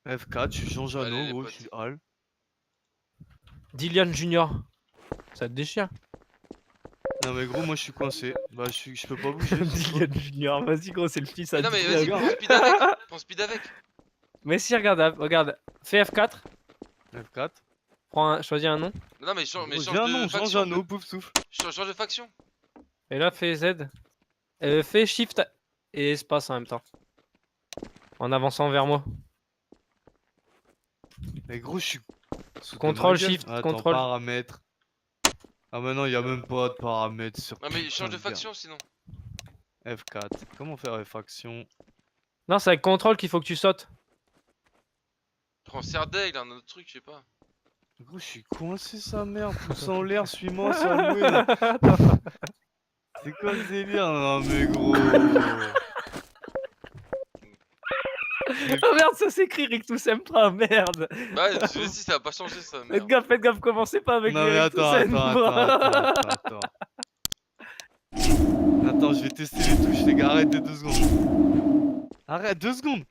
F4, je suis Jean Allez, Janot, les gros, potes. je suis Hal. Dillian Junior. Ça te déchire. Non mais gros, moi je suis coincé. Bah je peux pas bouger, c'est quoi? Dillian Junior, vas-y gros, c'est le fils Mais à non, mais Dillian. vas-y, prends speed avec. Prends speed avec. Mais si, regarde, regarde. Fais F4. F4. Choisis un nom. Non, mais change Gros, j'ai un nom, de Jean faction. Janot, pouf souffle. Change de faction. Et là, fais Z. Fais Shift et espace en même temps. En avançant vers moi. Mais gros, je suis. Sous de Contrôle ma gueule. Shift, Attends, contrôle. paramètres. Ah mais non, y a même pas de paramètres sur. Non, mais putain change de guerre. faction sinon. F4. Comment faire faction? Non, c'est avec contrôle qu'il faut que tu sautes. Prends Serdaigle, un autre truc, je sais pas. Gros, je suis coincé sa mère. Pouce en l'air, suis-moi, Samuel. C'est quoi ce délire? Non mais gros. Oh merde, ça s'écrit Rictus Sempra, merde. Bah, vas-y, ça va pas changer ça, merde. Faites gaffe, commencez pas avec Non les mais Rictus attends. Sempra. Attends, je vais tester les touches, les gars, arrêtez 2 secondes. Arrête, 2 secondes.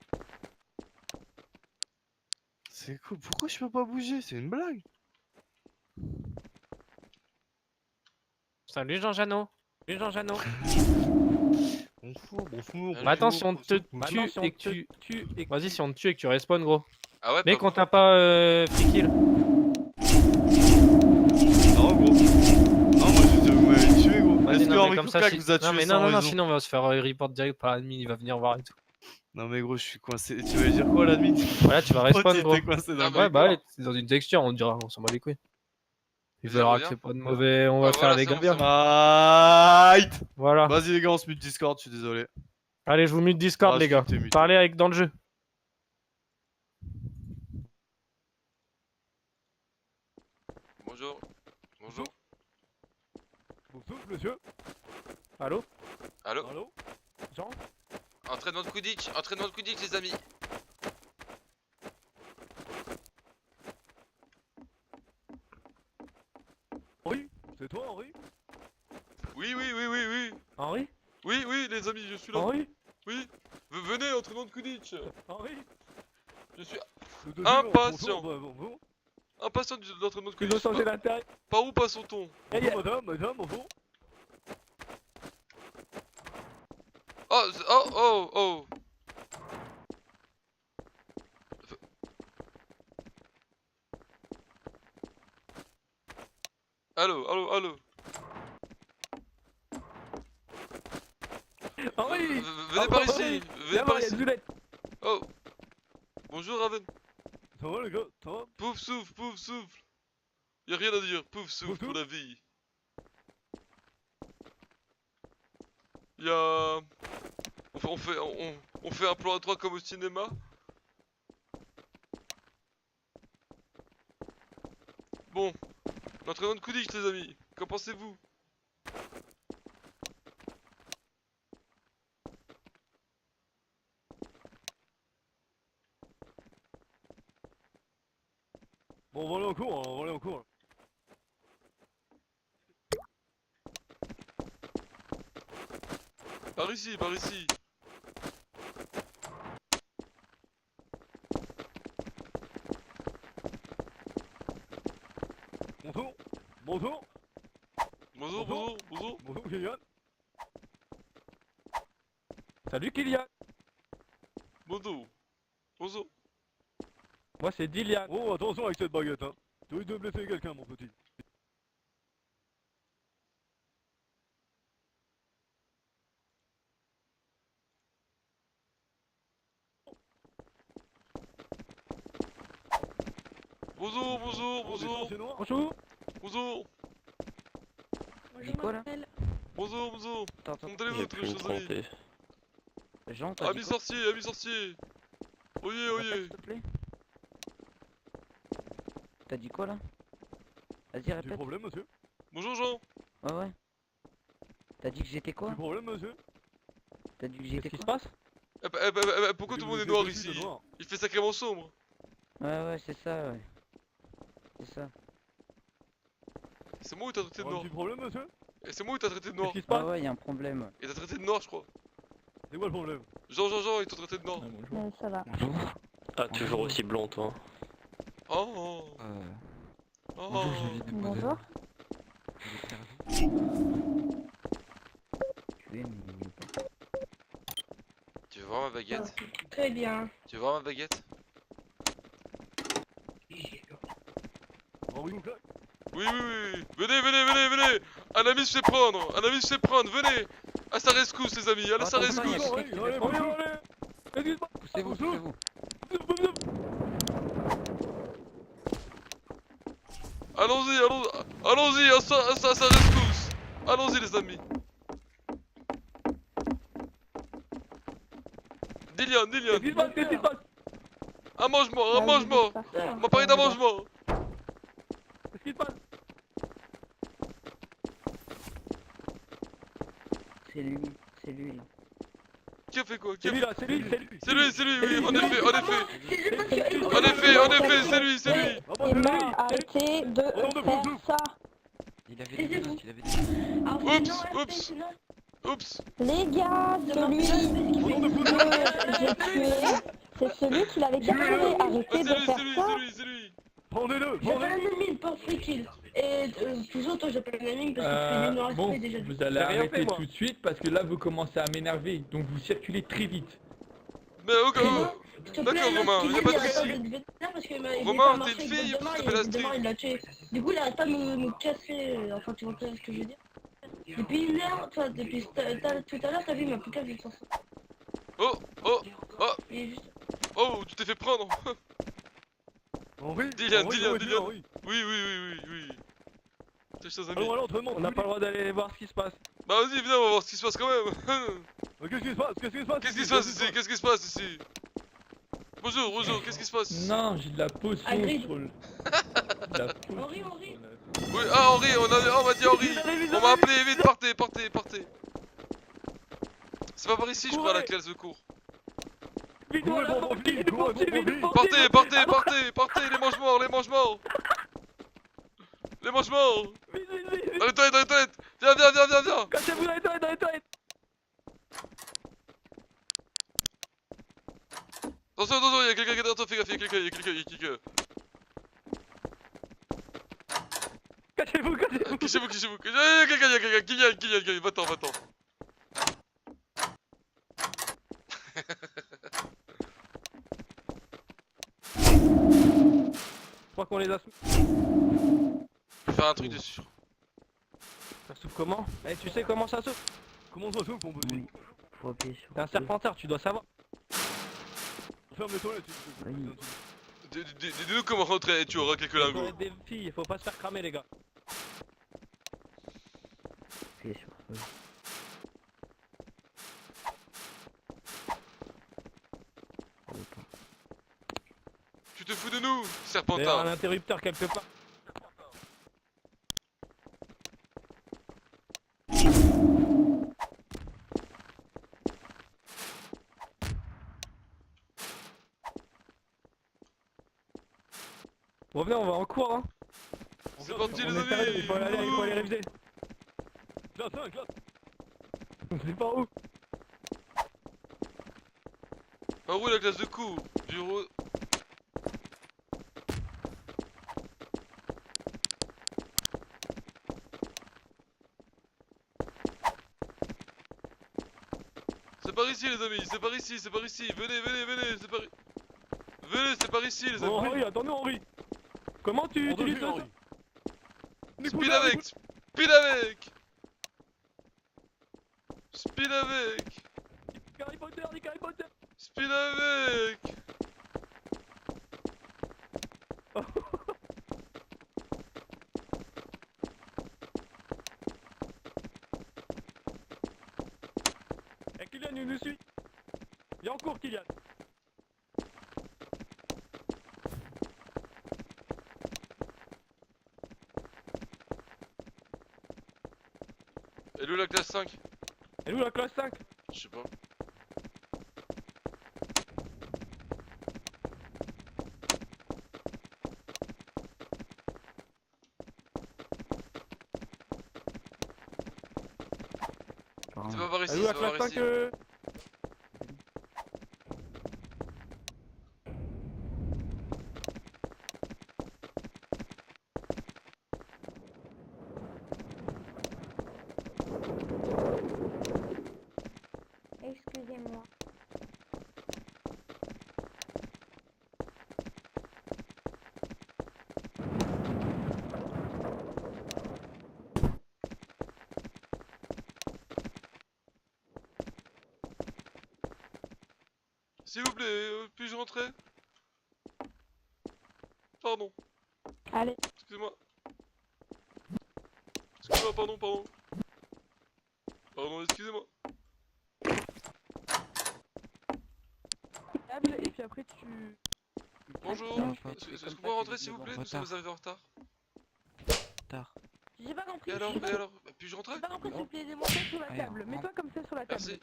C'est cool, pourquoi je peux pas bouger? C'est une blague. Salut Jean Janot. Salut Jean Janot. Bonjour. Bah attends, si on te tue et que tu... Vas-y, si on te tue et que tu respawn, gros. Ah ouais, Mais pas qu'on bon. t'a pas free kill. Non, gros. Non, moi je dis, vous m'avez tué, gros. Vas-y, Est-ce que non, mais Henri comme ça, Courcac si... vous a Non, tué mais sans non, raison? sinon on va se faire report direct par l'admin, il va venir voir et tout. Non, mais gros, je suis coincé. Tu vas dire quoi, l'admin? Voilà, tu vas respawn, gros. T'es coincé dans Ah, le bah, Ouais, bah décor. ouais, c'est dans une texture, on dira, on s'en bat les couilles. Il Vas-y, verra reviens. que c'est pas de mauvais, on va Ah, faire voilà, les c'est gars bon, bien. c'est bon. Fight. Voilà. Vas-y, les gars, on se mute Discord, je suis désolé. Allez, je vous mute Discord, les gars. T'es muté. Parlez avec dans le jeu. Bonjour. Bonjour. Bonjour, monsieur. Allô? Allô? Allô? Jean? Entraînement de Quidditch, les amis. Henri? C'est toi, Henri? Oui. Henri? Oui, les amis, je suis là. Henri? Oui. Venez, entraînement de Quidditch. Henri? Je suis Le deuxième, Impatient. Bonjour. impatient de l'entraînement de Tu dois Quidditch. changer l'intérieur. Par où passe-t-on? Bonjour, madame, bonjour. Oh. Allô. Henri! Venez par ici. Venez par ici. Zulette. Oh. Bonjour Raven. Ça va, les gars? Ça va? Pouf souffle. Y'a rien à dire. Pouf souffle Pouf pour la vie. Y'a... On fait un plan à 3 comme au cinéma. Bon. L'entraînement de Quidditch, les amis. Qu'en pensez-vous? Bon, on va aller en cours. Par ici. Bonjour. Bonjour. Bonjour, Kylian. Salut, Kylian. Bonjour. Moi, c'est Dillian. Oh, attention avec cette baguette, hein. Tu risques de blesser quelqu'un, mon petit. Bonjour. C'est noir. Bonjour. Bonjour. Dis quoi là? Bonjour. Attends, attends. Comment allez-vous, très chers amis? Jean, t'as dit Amis quoi? sorciers. Oyez. Répète, s'il te plaît. T'as dit quoi là? Vas-y, Du répète. problème, monsieur? Bonjour Jean. Ouais. T'as dit que j'étais quoi? Du problème, monsieur? T'as dit que Qu'est-ce j'étais qui se quoi? passe? Pourquoi tout le Vous monde est êtes noir vêtu de ici? noir. Il fait sacrément sombre. Ouais, c'est ça, ouais. C'est ça. C'est moi ou t'as traité de Un noir? petit problème, monsieur? Et c'est moi ou t'as traité de noir? Qu'est-ce qui se passe? Ouais, y'a un problème. Et t'as traité de noir, je crois. C'est quoi le problème? Jean, ils t'ont traité de noir. Bonjour. Ça va. Bonjour. Ah, toujours aussi blond, toi. Oh. Oh. Bonjour, j'ai envie de déposer. Bonjour. Tu es, mais Tu veux voir ma baguette? Très bien. Tu veux voir ma baguette? Henri, donc là. Oui, oui, oui. Venez, venez, venez, venez. Un ami se fait prendre. Un ami se fait prendre. Venez. À sa rescousse, les amis. À sa Attention, il y a rescousse. quelqu'un qui Allez, veut allez, prendre. allez. Excuse-moi. Poussez-vous, poussez-vous. Allons-y, allons-y, à sa rescousse. Allons-y, les amis. Dilian, Dilian. Excuse-moi, qu'est-ce qui se passe? Un mange-moi, un mange-moi. On m'a parlé d'un mange-moi. Qu'est-ce qui se passe? C'est lui, c'est lui. là. Qui a fait quoi? Qui C'est a lui fait... là, c'est lui, c'est lui. C'est lui, oui, en effet, en effet. En effet, c'est lui, c'est lui. Ah bon, Et c'est non, lui. arrêtez de faire ça. Il avait des menaces, il avait des... Oups, oups. Oups. Les gars, celui que j'ai tué, c'est celui qui l'avait capturé. Arrêtez de C'est lui, faire c'est lui, ça. c'est lui, c'est lui. Prendez-le, J'appelle prendez-le. un ami pour free kill. Et plus autres, j'appelle un ami parce que je fais du Bon, non-respect déjà. vous allez J'ai rien arrêter fait, moi. tout de suite parce que là vous commencez à m'énerver, donc vous circulez très vite. Mais au cas où. S'il te D'accord, plaît, là, Romain, ce qu'il y a pas de arrête souci. d'être vénère parce qu'il m'a Romain, pas t'es marché une avec fille, Voldemort tu et t'appelles Astrid. Voldemort, il l'a tué. Du coup, il arrête pas de me casser. Enfin, tu vois ce que je veux dire. Depuis une heure, toi, depuis tout à l'heure, t'as vu, il m'a plus qu'à vivre sans ça. Oh, oh, oh, Il est juste... oh, tu t'es fait prendre. Henri, Dylan, Henri, Dylan, Henri, Dylan. Henri. Oui, oui, oui, oui, oui. T'es chers amis. Allons à l'entraînement. On n'a pas le droit d'aller voir ce qui se passe. Bah vas-y, viens, on va voir ce qui se passe quand même. Qu'est-ce qui se passe? Qu'est-ce qui se passe? Qu'est-ce qui se passe ici? Qu'est-ce qui se passe ici? Bonjour, bonjour, qu'est-ce qui se passe? Non, j'ai de la potion Agrid. sur le... De la potion Henri, sur Henri. la- Oui, ah Henri, on m'a dit Henri. On m'a appelé, vite, partez, partez, partez. C'est pas par ici, je crois, la clé de secours. Vite, courez, bon profil, courez, bon profil. Partez, partez, partez, partez, les mange-morts, les mange-morts. Les mange-morts. Dans les toilettes, dans les toilettes. Viens, viens, viens, viens, viens. Cachez-vous dans les toilettes, dans les toilettes. Attention, attention, y'a quelqu'un qui est derrière toi, fais gaffe, y'a quelqu'un. Cachez-vous, cachez-vous. Cachez-vous. Y'a quelqu'un, qui vient, va-t'en, va-t'en. Je crois qu'on les a sous. Je vais faire un truc dessus. Ça s'ouvre comment? Eh, tu sais comment ça s'ouvre? Comment ça s'ouvre, mon petit? Oui. Faut appuyer sur. T'es un serpenteur, tu dois savoir. Ferme les toilettes, s'il te plaît. Oui. Dis-nous comment rentrer, tu auras quelques lingots. Toilette des filles, faut pas se faire cramer, les gars. Appuyez sur. Oui. Ça veut pas. Tu te fous de nous, D'ailleurs, un serpentin. interrupteur quelque part. Bon, venez, on va en cours, hein. C'est parti, On les est sérieux, il faut aller amis. réviser. Classe 1, classe. On sait pas où. Par où la classe de cours? Bureau. C'est par ici, les amis, c'est par ici, c'est par ici. Venez, venez, venez, c'est par... Venez, c'est par ici, les Bon, amis. Henri, attends-nous, Henri. Comment tu utilises ça? Speed avec, speed avec. Speed avec, Harry Potter, nique Harry Potter. speed avec. Eh, Kylian, il nous suit. Viens en cours, Kylian. Elle est où la classe 5? Et nous, la classe 5. Je sais pas. C'est pas par ici, Et nous, la c'est pas classe par 5. ici. S'il vous plaît, puis-je rentrer? Pardon, Allez. excusez-moi. Excusez-moi, pardon, pardon. Pardon, excusez-moi. Et puis après tu... Bonjour. Non, Est-ce que vous pouvez rentrer s'il vous plaît? Nous sommes arrivés en retard. Tard. J'ai pas compris. Et alors, puis-je rentrer? J'ai pas compris, s'il vous plaît, aidez-moi. Mets-toi sur la Allez, table, on mets-toi comme ça sur la table. Merci.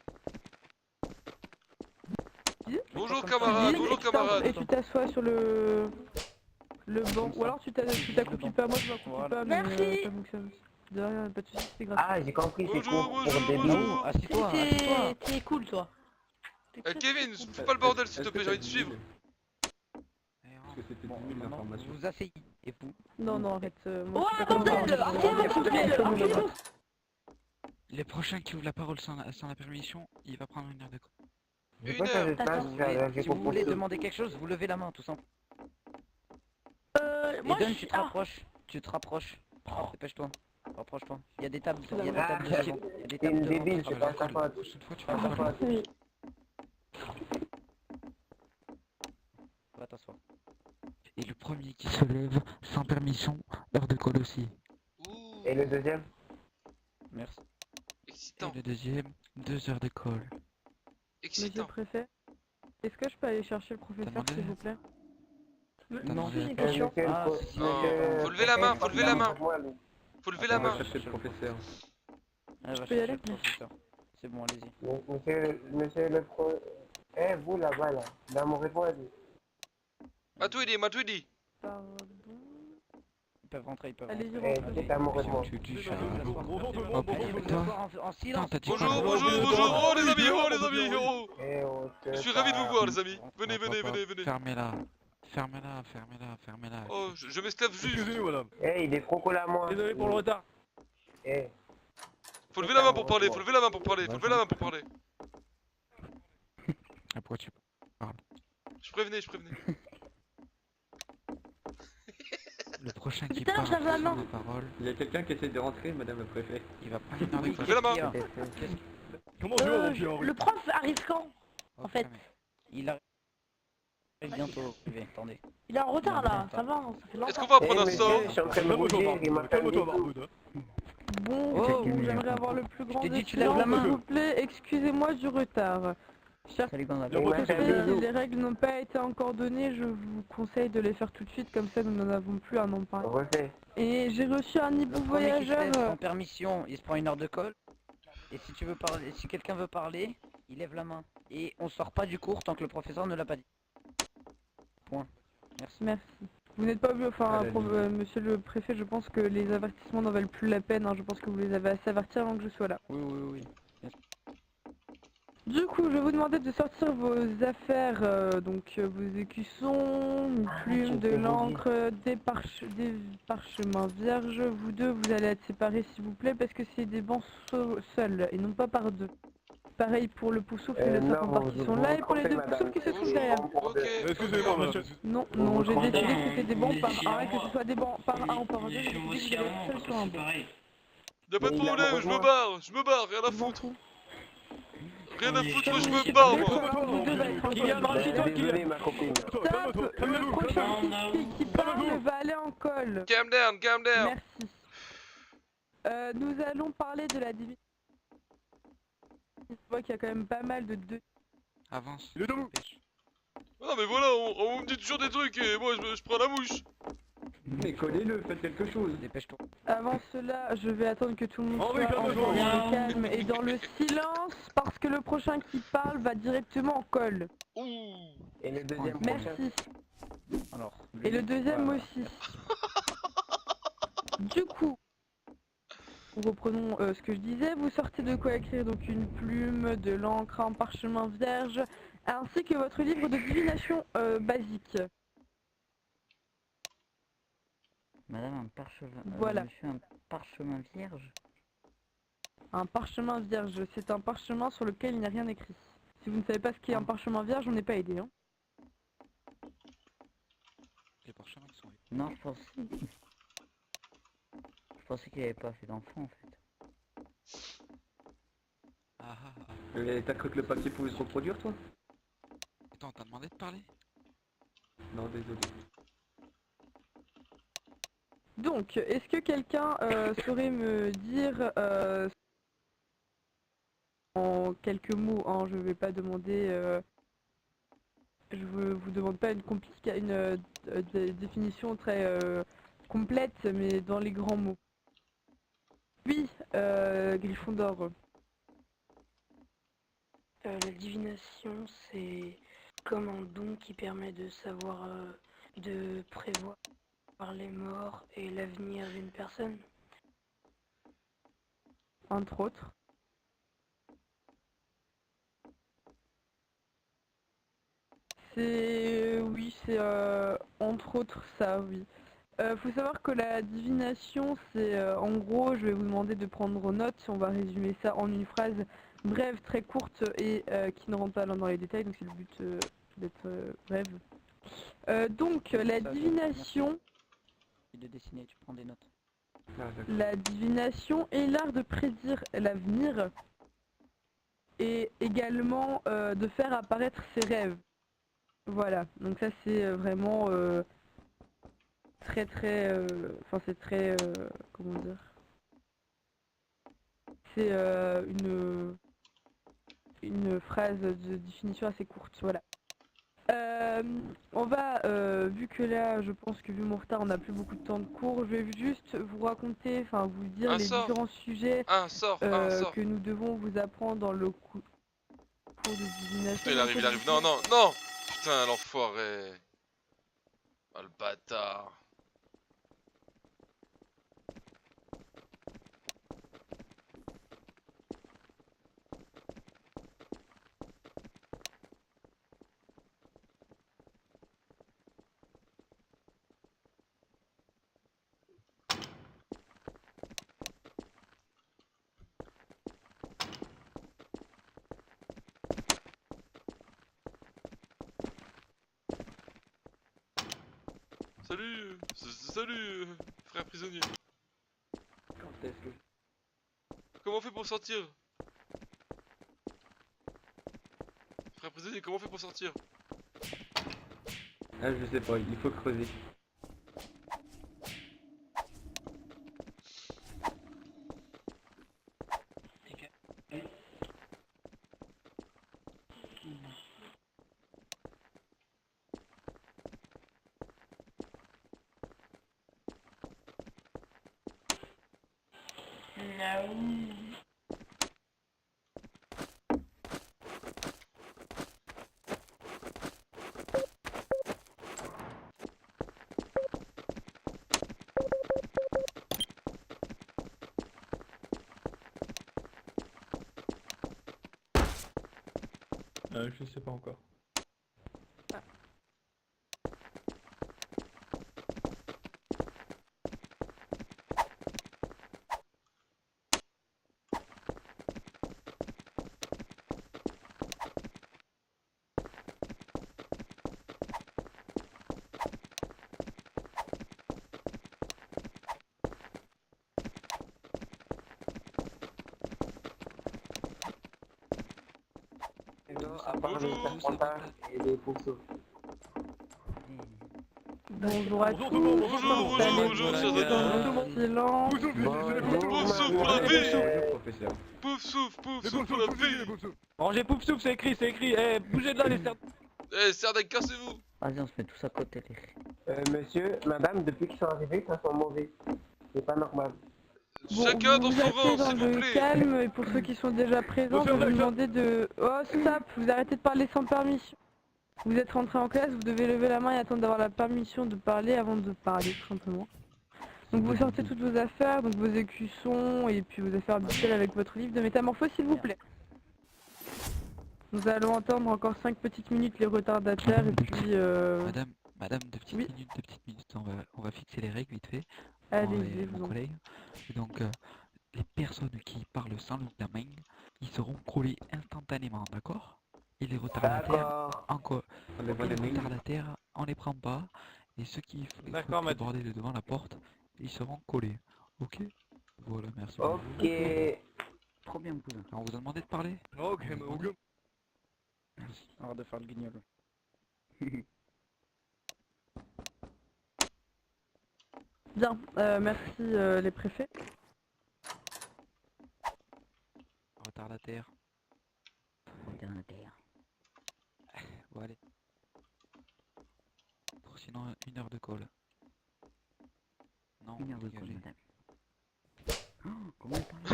Dis. Bonjour comme ça. camarade, Dis, bonjour et tu camarade. t'assois sur le banc. Ou alors tu t'accroupis pas, moi je m'accroupis Voilà. pas, mais Merci. ça fonctionne. De rien, pas de soucis, c'est grave. Ah, j'ai compris, c'est Bonjour, court bonjour, pour des bonjour. blancs. Assis-toi, assis-toi. T'es cool, toi. Kevin, fais pas le bordel s'il te plaît, j'ai envie de suivre. Bon, maintenant, vous vous asseyez. Et vous? Non, non, arrête. Moi, Oh, je suis pas bordel, comme ça. arrêtez-moi, s'il vous plaît, arrêtez-moi. Les prochains qui ouvrent la parole sans la permission, il va prendre une heure de cours. Une heure. Si vous voulez demander quelque chose, vous levez la main, tout simplement. Moi, Eden, je tu te rapproches. Tu te rapproches. Dépêche-toi. Rapproche-toi. Il y a des tables, il y a des tables devant. Il y a des tables devant. Débile, c'est pas ta faute. La prochaine fois, tu vas Pas ta parler. faute. Oui. Va t'asseoir. Et le premier qui se lève sans permission, heure de colle aussi. Ouh, Et le deuxième? Merci. Et excitant, le deuxième, 2 heures de colle. Monsieur le excitant. préfet, est-ce que je peux aller chercher le professeur, demandé s'il vous plaît? T'as Non, demandé j'ai à une quoi? question. Ah, si, Faut lever la main, faut lever la main. Faut lever la main. chercher le professeur. Ah, va peux y chercher aller? le professeur. C'est bon, allez-y. Monsieur le pro... Eh, vous là-bas, là, dans mon répondre. Matouidi, Matouidi. Pardon. Ils peuvent rentrer, ils peuvent Allez-y, rentrer. Eh, rentrez. c'est à mon répondre. Tu dis, je Bonjour tout le Oh, monde, Allez, vous putain. asseoir en silence. t'as dit Bonjour, quoi? bonjour, bonjour. Oh les amis, oh les amis, oh. Eh, oh, Je suis ravi de vous voir les amis. Venez, venez, venez, venez. Fermez-la. Fermez-la, fermez-la, fermez-la. Oh, je m'esclave juste. Excusez-nous madame. Eh, il est trop cool à moi. Désolé pour le retard. Eh, Faut lever la main pour parler, faut lever la main pour parler, faut lever la main pour parler. Ah, pourquoi tu parles? Je prévenais, je prévenais. Le prochain qui Putain, parle je lave la sans main. la parole, il y a quelqu'un qui essaie de rentrer, madame le préfet. il va prendre une heure de Oui, colle. Levez la main. qu'est-ce qu'il y a Comment je vais mon pied Henri? Le prof arrive quand? Oh, en fait. fermez. Il arrive bientôt. Attendez. Il est en retard là, ça va, ça fait Est-ce qu'on longtemps. va prendre un monsieur, sort? je suis en train de Calme-toi, bouger, il m'a Barboud. Calme-toi, calmé. Barboud. Bon, Oh, j'aimerais avoir le plus grand t'ai dit, des tu lèves la silences, main. s'il vous plaît, excusez-moi du retard. Chers Salut, Gandalf. Il m'a préfets, calmé. si les règles n'ont pas été encore données, je vous conseille de les faire tout de suite, comme ça nous n'en avons plus à en parler. Refais. Et j'ai reçu un Le hibou premier qui se lève voyageur. sans permission, il se prend une heure de colle. Et si tu veux parler, si quelqu'un veut parler, il lève la main. Et on sort pas du cours tant que le professeur ne l'a pas dit. Point. Merci. Merci. Vous n'êtes pas obligé, enfin, Allez. monsieur le préfet, je pense que les avertissements n'en valent plus la peine, hein. Je pense que vous les avez assez avertis avant que je sois là. Oui, oui, oui. Du coup, je vais vous demander de sortir vos affaires, vos écussons, une plume, de l'encre, des parchemins vierges. Vous deux, vous allez être séparés s'il vous plaît, parce que c'est des bancs seuls et non pas par deux. Pareil pour le poussoufle et le non, serpent qui sont là et pour les deux poussoufles qui se trouvent derrière. Ok. Excusez-moi madame. Non, non, j'ai décidé que c'était des bancs par un, que ce soit des bancs par un ou par deux, j'ai décidé que vous allez être seul sur un banc. Y'a pas de Mais il a problème, rejoint. je me barre, rien à Je m'en foutre. fous. Rien à foutre, moi je me barre moi. Vous deux allez être Kylian, ensemble. c'est toi qui Désolé, ma copine. Stop, Calme-toi, le calme-nous, prochain calme-nous. qui parle va aller en colle. Calm down, calm down. Merci. Nous allons parler de la division. Je vois qu'il y a quand même pas mal de deux. Avance. Il est debout. Dépêche. Non mais voilà, on me dit toujours des trucs et moi je prends la mouche. Mais collez-le, faites quelque chose. Dépêche-toi. Avant cela, je vais attendre que tout le monde Henri, soit en calme-toi. dans le calme et dans le silence parce que le prochain qui parle va directement en colle. Ouh. Et le deuxième prochain. Merci. Alors. Et le deuxième Voilà. aussi. Du coup, reprenons ce que je disais. Vous sortez de quoi écrire, donc une plume, de l'encre, un parchemin vierge, ainsi que votre livre de divination basique. Madame, un parchemin. Voilà. Monsieur, un parchemin vierge. Un parchemin vierge, c'est un parchemin sur lequel il n'y a rien écrit. Si vous ne savez pas ce qu'est un parchemin vierge, on n'est pas aidé. Hein. Les parchemins qui sont Non, je pensais. Je pensais qu'il avait pas fait d'enfant en fait. Ah ah ah. T'as cru que le papier pouvait se reproduire, toi? Attends, t'as demandé de parler? Non, désolé. Donc, est-ce que quelqu'un saurait me dire en quelques mots, hein, je vais pas demander, je vous demande pas une définition très complète, mais dans les grands mots. Oui, Gryffondor. La divination, c'est comme un don qui permet de savoir, de prévoir les morts et l'avenir d'une personne. Entre autres. Oui, c'est entre autres ça, oui. Faut savoir que la divination, c'est en gros, je vais vous demander de prendre note, on va résumer ça en une phrase brève, très courte et qui ne rentre pas dans les détails, donc c'est le but d'être brève. Donc, la divination... De dessiner, tu prends des notes. La divination est l'art de prédire l'avenir et également de faire apparaître ses rêves. Voilà, donc ça c'est vraiment très très... Enfin c'est très... comment dire? C'est une phrase de définition assez courte, voilà. On va, vu que là, je pense que vu mon retard, on n'a plus beaucoup de temps de cours, je vais juste vous raconter, enfin vous dire les différents sujets que nous devons vous apprendre dans le cours de divination. Il arrive, non, non, non! Putain, l'enfoiré! Oh le bâtard! Salut, frère prisonnier. Quand est-ce que... Comment on fait pour sortir? Frère prisonnier, comment on fait pour sortir? Ah, je sais pas, il faut creuser. Je sais pas encore. Et des pourceaux. Bonjour à tous. Bonjour, Silence. Pouf souffle pour la vie! Rangez pouf souffle, c'est écrit, eh, bougez de là les certes. Eh, Serdec, cassez-vous! Vas-y, on se met tous à côté, les... Monsieur, madame, depuis qu'ils sont arrivés, ça sent mauvais. C'est pas normal. Chacun dans son rang, s'il vous plaît! Calme, et pour ceux qui sont déjà présents, je vais vous demander de... Oh, stop! Vous arrêtez de parler sans permission. Vous êtes rentré en classe, vous devez lever la main et attendre d'avoir la permission de parler avant de parler, tout simplement. Donc vous sortez toutes vos affaires, donc vos écussons et puis vos affaires habituelles avec votre livre de métamorphose, s'il vous plaît. Nous allons attendre encore 5 petites minutes les retardataires et puis... Madame, deux petites minutes, on va fixer les règles vite fait. Allez-y, Mon collègue. Et donc, les personnes qui parlent sans lever la main, ils seront collés instantanément, d'accord? Et les retardataires, on les prend pas. Et ceux qui font le bordel devant la porte, ils seront collés. Ok? Voilà, merci. Ok. Trop bien, cousin. On vous a demandé de parler? Ok, mais Merci. Alors de faire le guignol. Bien, merci les préfets. Retardataire. Retardataire. Bon allez. Pour sinon 1 heure de colle. Non, 1 heure de dégagez. colle, madame. Oh, comment elle parle?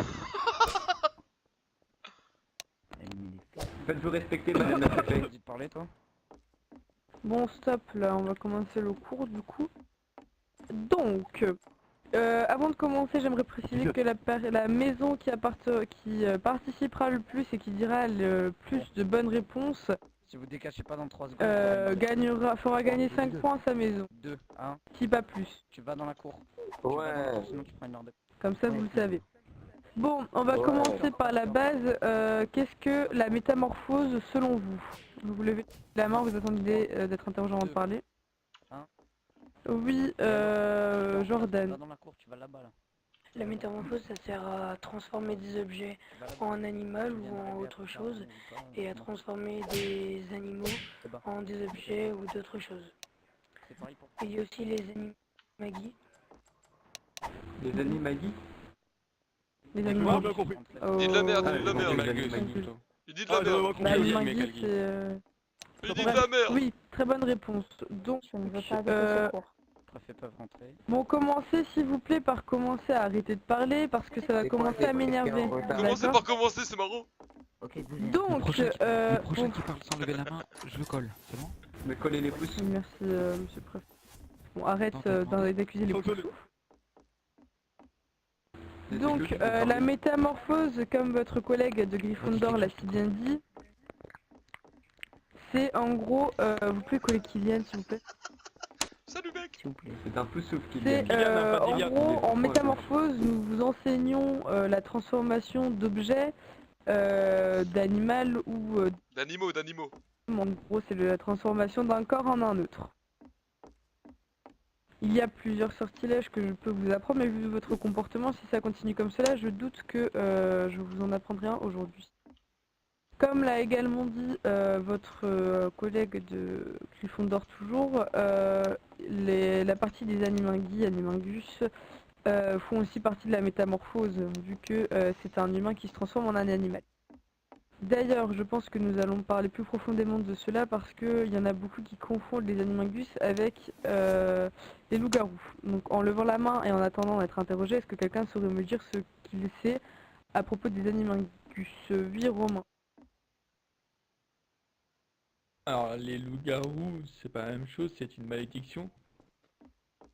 Faites-vous respecter, madame la préfète. Tu parler, toi? Bon, stop, là, on va commencer le cours du coup. Donc, avant de commencer, j'aimerais préciser que la maison qui participera le plus et qui dira le plus de bonnes réponses Si vous décachez pas dans 3 secondes, fera gagner 5 points à sa maison. 2, 1, Si pas plus. tu vas dans la cour. Tu vas dans la cour, sinon tu prends 1 heure de colle. Comme ça, vous le savez. Bon, on va commencer par la base. Qu'est-ce que la métamorphose selon vous? Vous levez la main, vous attendez d'être interrogé avant de parler. Un. Oui, Tu vas Jordan. dans la cour, tu vas là-bas là. La métamorphose, ça sert à transformer des objets Tu vas là-bas. en animal Tu ou viens en d'arriver autre à chose Paris, et à transformer des animaux là-bas. en des objets ou d'autres choses. C'est pareil pour Et il y a aussi les animagi. Les animagis. Les Ouais, animaux. bien compris. Oh. Il dit de la merde, il dit de la Ah, merde. les animagus. Il dit de la merde. Bah, animagi, c'est... Il dit de Bref, la merde. oui, très bonne réponse. Donc, Je ne veux pas arrêter ce cours. Les préfets peuvent rentrer. bon, commencez s'il vous plaît par commencer à arrêter de parler parce que ça va commencer à m'énerver. Commencez D'accord? par commencer, c'est marrant. Ok, deuxième. Le Donc, prochain bon, qui parle sans lever la main, je le colle, c'est bon? Me coller les pouces. merci monsieur le préfet. Bon, arrête Attends, d'accuser les Sanctionné. poussous. C'est Donc, logique de la parler. métamorphose, comme votre collègue de Gryffondor l'a si bien dit, c'est en gros, vous pouvez coller Kylian s'il vous plaît. Salut mec. S'il vous plaît. C'est un peu souffle qui C'est Kylian n'a pas dit en bien. gros, en métamorphose, nous vous enseignons la transformation d'objets, d'animal ou D'animaux, d'animaux. en gros, c'est la transformation d'un corps en un autre. Il y a plusieurs sortilèges que je peux vous apprendre, mais vu votre comportement, si ça continue comme cela, je doute que je vous en apprendrai un aujourd'hui. Comme l'a également dit votre collègue de Gryffondor toujours, la partie des animagus, font aussi partie de la métamorphose, vu que c'est un humain qui se transforme en un animal. D'ailleurs, je pense que nous allons parler plus profondément de cela parce qu'il y en a beaucoup qui confondent les animagus avec les loups-garous. Donc en levant la main et en attendant d'être interrogé, est-ce que quelqu'un saurait me dire ce qu'il sait à propos des animagus? Oui, Romain. Alors, les loups-garous, c'est pas la même chose, c'est une malédiction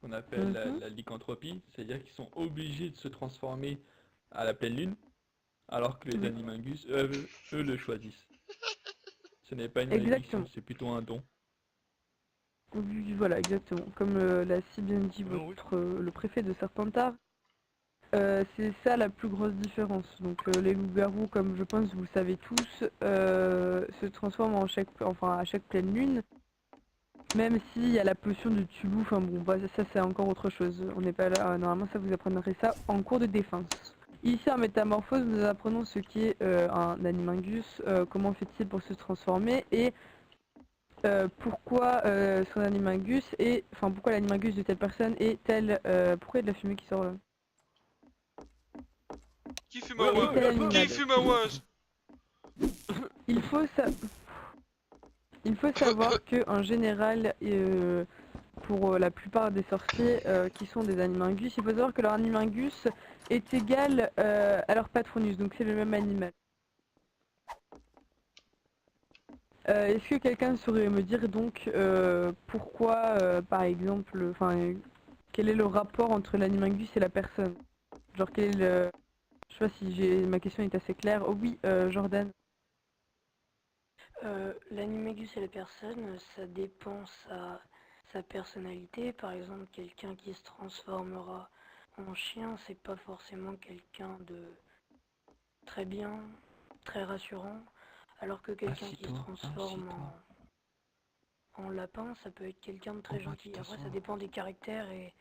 qu'on appelle la lycanthropie, c'est-à-dire qu'ils sont obligés de se transformer à la pleine lune, alors que les animagus, eux, le choisissent. Ce n'est pas une malédiction, Exactement. c'est plutôt un don. Oui, voilà, exactement. Comme l'a si bien dit le préfet de Serpentard, c'est ça la plus grosse différence. Donc les loups-garous, comme je pense vous le savez tous, se transforment à chaque pleine lune. Même s'il y a la potion de Tulu, enfin bon, bah, ça c'est encore autre chose. On n'est pas là, normalement ça vous apprendrez ça en cours de défense. Ici en métamorphose, nous apprenons ce qu'est un animagus, comment fait-il pour se transformer et pourquoi son animagus est, enfin pourquoi l'animagus de telle personne est tel, pourquoi il y a de la fumée qui sort là? Qui fume un wesh? Qui fume un wesh? Il faut savoir que en général, pour la plupart des sorciers qui sont des animagus, il faut savoir que leur animagus est égal à leur patronus, donc c'est le même animal. Est-ce que quelqu'un saurait me dire donc pourquoi, par exemple, enfin, quel est le rapport entre l'animagus et la personne? Genre quel est le... Je sais pas si ma question est assez claire. Oh oui, Jordan. L'animagus et la personne, ça dépend sa personnalité. Par exemple, quelqu'un qui se transformera en chien, c'est pas forcément quelqu'un de très bien, très rassurant. Alors que quelqu'un qui se transforme en lapin, ça peut être quelqu'un de très gentil. Après, ça dépend des caractères et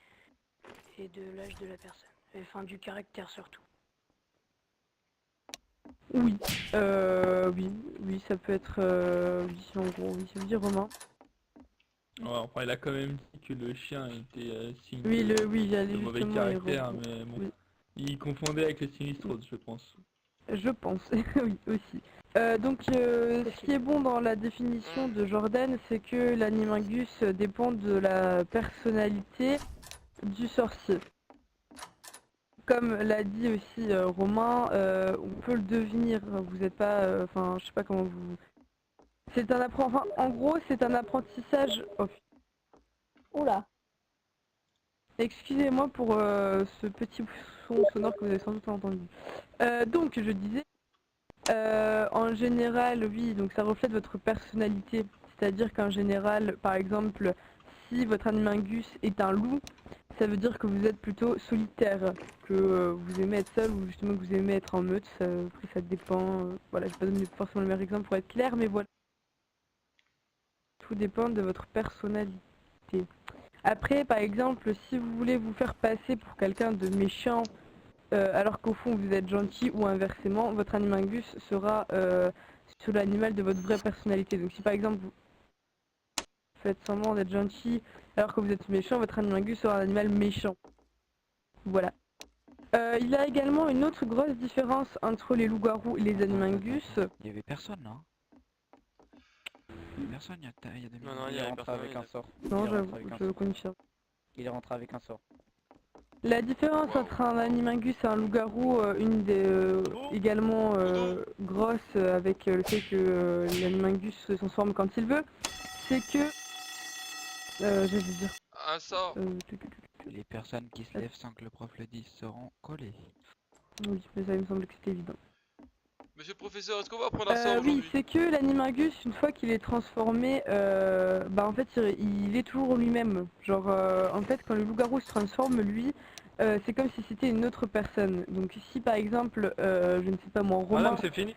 de l'âge de la personne. Enfin, du caractère surtout. Oui, oui, ça peut être, oui, en gros, oui, ça veut dire Romain. Ouais, enfin, il a quand même dit que le chien était signe Oui, de, j'allais de mauvais justement y caractère, revenir. mais bon. Oui. Il confondait avec le Sinistrose, je pense. Je pense, oui, aussi. Ce qui est bon dans la définition de Jordan, c'est que l'animagus dépend de la personnalité du sorcier. Comme l'a dit aussi Romain, on peut le devenir. Vous n'êtes pas, enfin, je sais pas comment vous. C'est un en gros, c'est un apprentissage. Oh, Oula. excusez-moi pour ce petit son sonore que vous avez sans doute entendu. Donc, je disais. En général, oui, donc ça reflète votre personnalité. C'est-à-dire qu'en général, par exemple, si votre animagus est un loup, ça veut dire que vous êtes plutôt solitaire, que vous aimez être seul ou justement que vous aimez être en meute. Après, ça dépend. Voilà, je vais pas donner forcément le meilleur exemple pour être clair, mais voilà. Tout dépend de votre personnalité. Après, par exemple, si vous voulez vous faire passer pour quelqu'un de méchant, alors qu'au fond vous êtes gentil ou inversement, votre animagus sera sur l'animal de votre vraie personnalité. Donc si par exemple vous faites semblant d'être gentil alors que vous êtes méchant, votre animagus sera un animal méchant. Voilà. Il y a également une autre grosse différence entre les loups-garous et les animagus. Il y avait personne là. Il y a personne, il y a des Non, Il il y est avait rentré personne. avec un sort. Non, Il est rentré avec j'avoue, un je sort. confirme. Il est rentré avec un sort. La différence entre un animagus et un loup-garou, une des également grosse avec le fait que l'animagus se transforme quand il veut, c'est que j'allais dire. Un sort. Les personnes qui se lèvent sans que le prof le dise seront collées. Oui, mais ça il me semble que c'était évident. Monsieur le professeur, est-ce qu'on va prendre un sort aujourd'hui? Oui, c'est que l'animagus, une fois qu'il est transformé, bah en fait il est toujours lui-même. Genre en fait quand le loup-garou se transforme, lui, c'est comme si c'était une autre personne. Donc si par exemple, je ne sais pas moi, Romain... Madame, c'est fini.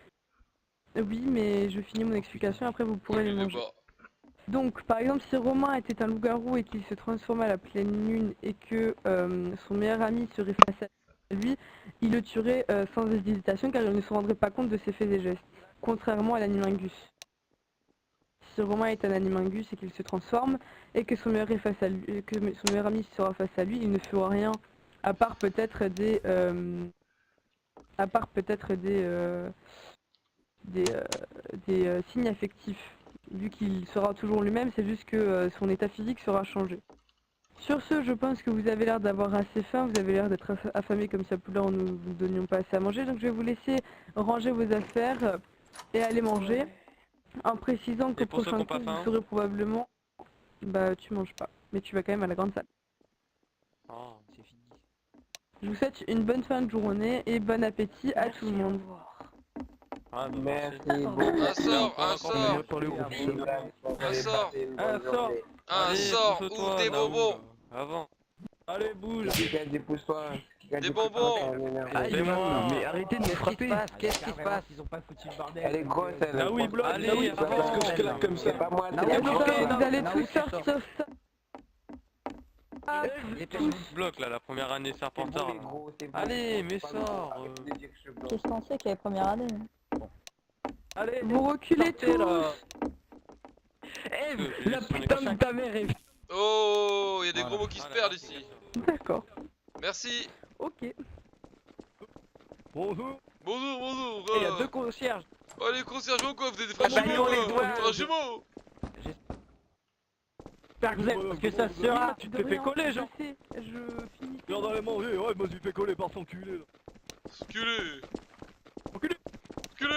Oui, mais je finis mon explication, après vous pourrez les manger. Donc, par exemple, si Romain était un loup-garou et qu'il se transformait à la pleine lune et que son meilleur ami serait face à lui, il le tuerait sans hésitation car il ne se rendrait pas compte de ses faits et gestes, contrairement à l'animagus. Si Romain est un animagus et qu'il se transforme et que son meilleur ami sera face à lui, il ne fera rien à part peut-être des signes affectifs. Vu qu'il sera toujours lui-même, c'est juste que son état physique sera changé. Sur ce, je pense que vous avez l'air d'avoir assez faim, vous avez l'air d'être affamé comme ça, là nous ne vous donnions pas assez à manger, donc je vais vous laisser ranger vos affaires et aller manger, en précisant que Et pour ceux prochain qui ont coup, pas faim vous serez probablement... Bah tu manges pas, mais tu vas quand même à la grande salle. Oh, c'est fini. Je vous souhaite une bonne fin de journée et bon appétit à tout le monde. Ah, bah, Merci Un sort, un sort, Un sort. Un sort. un sort, ouvre des bonbons. Avant. Allez, bouge. Dépousse-toi. Des bonbons. Mais arrêtez de me frapper. Qu'est-ce qui se passe? Ils ont pas foutu le bordel. Elle est grosse, elle. Ah oui, bloc. Allez, Ah oui, avant. parce que je claque comme ça. C'est pas moi, Ah c'est oui, la ok, grosse. Vous allez non, tous oui, c'est sortir ça. Ah, Les tous. Bloc là, la première année C'est Serpentard. bon, les là. gros, c'est bon. Allez, mais Pas sors. bon. Arrêtez de dire que je bloque. Qu'est-ce qu'on sait qu'il y a la première année? Allez, Vous reculez sortez, là. tous. Eh, la putain de ta mère est... Oh, il y a des gros mots qui se perdent ici. D'accord, Merci. ok. Bonjour. Bonjour, bonjour. Eh, il y a deux concierges. Oh, les concierges, quoi, vous êtes des frères Ah bah, jumeaux, non, les doigts. frères jumeaux. J'espère que vous êtes, parce que ça sera... Tu De te fais rien, coller, je genre. sais, je finis. Viens d'aller manger. Ouais, moi, je fais coller par son culé, là. Culé. Enculé. Culé.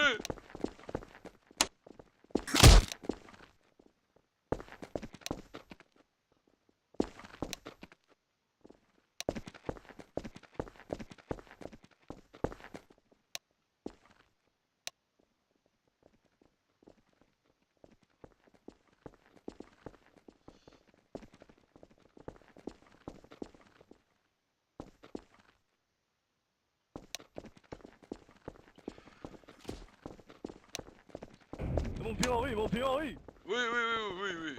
Mon petit Henri, mon petit Henri. Oui, oui, oui, oui, oui.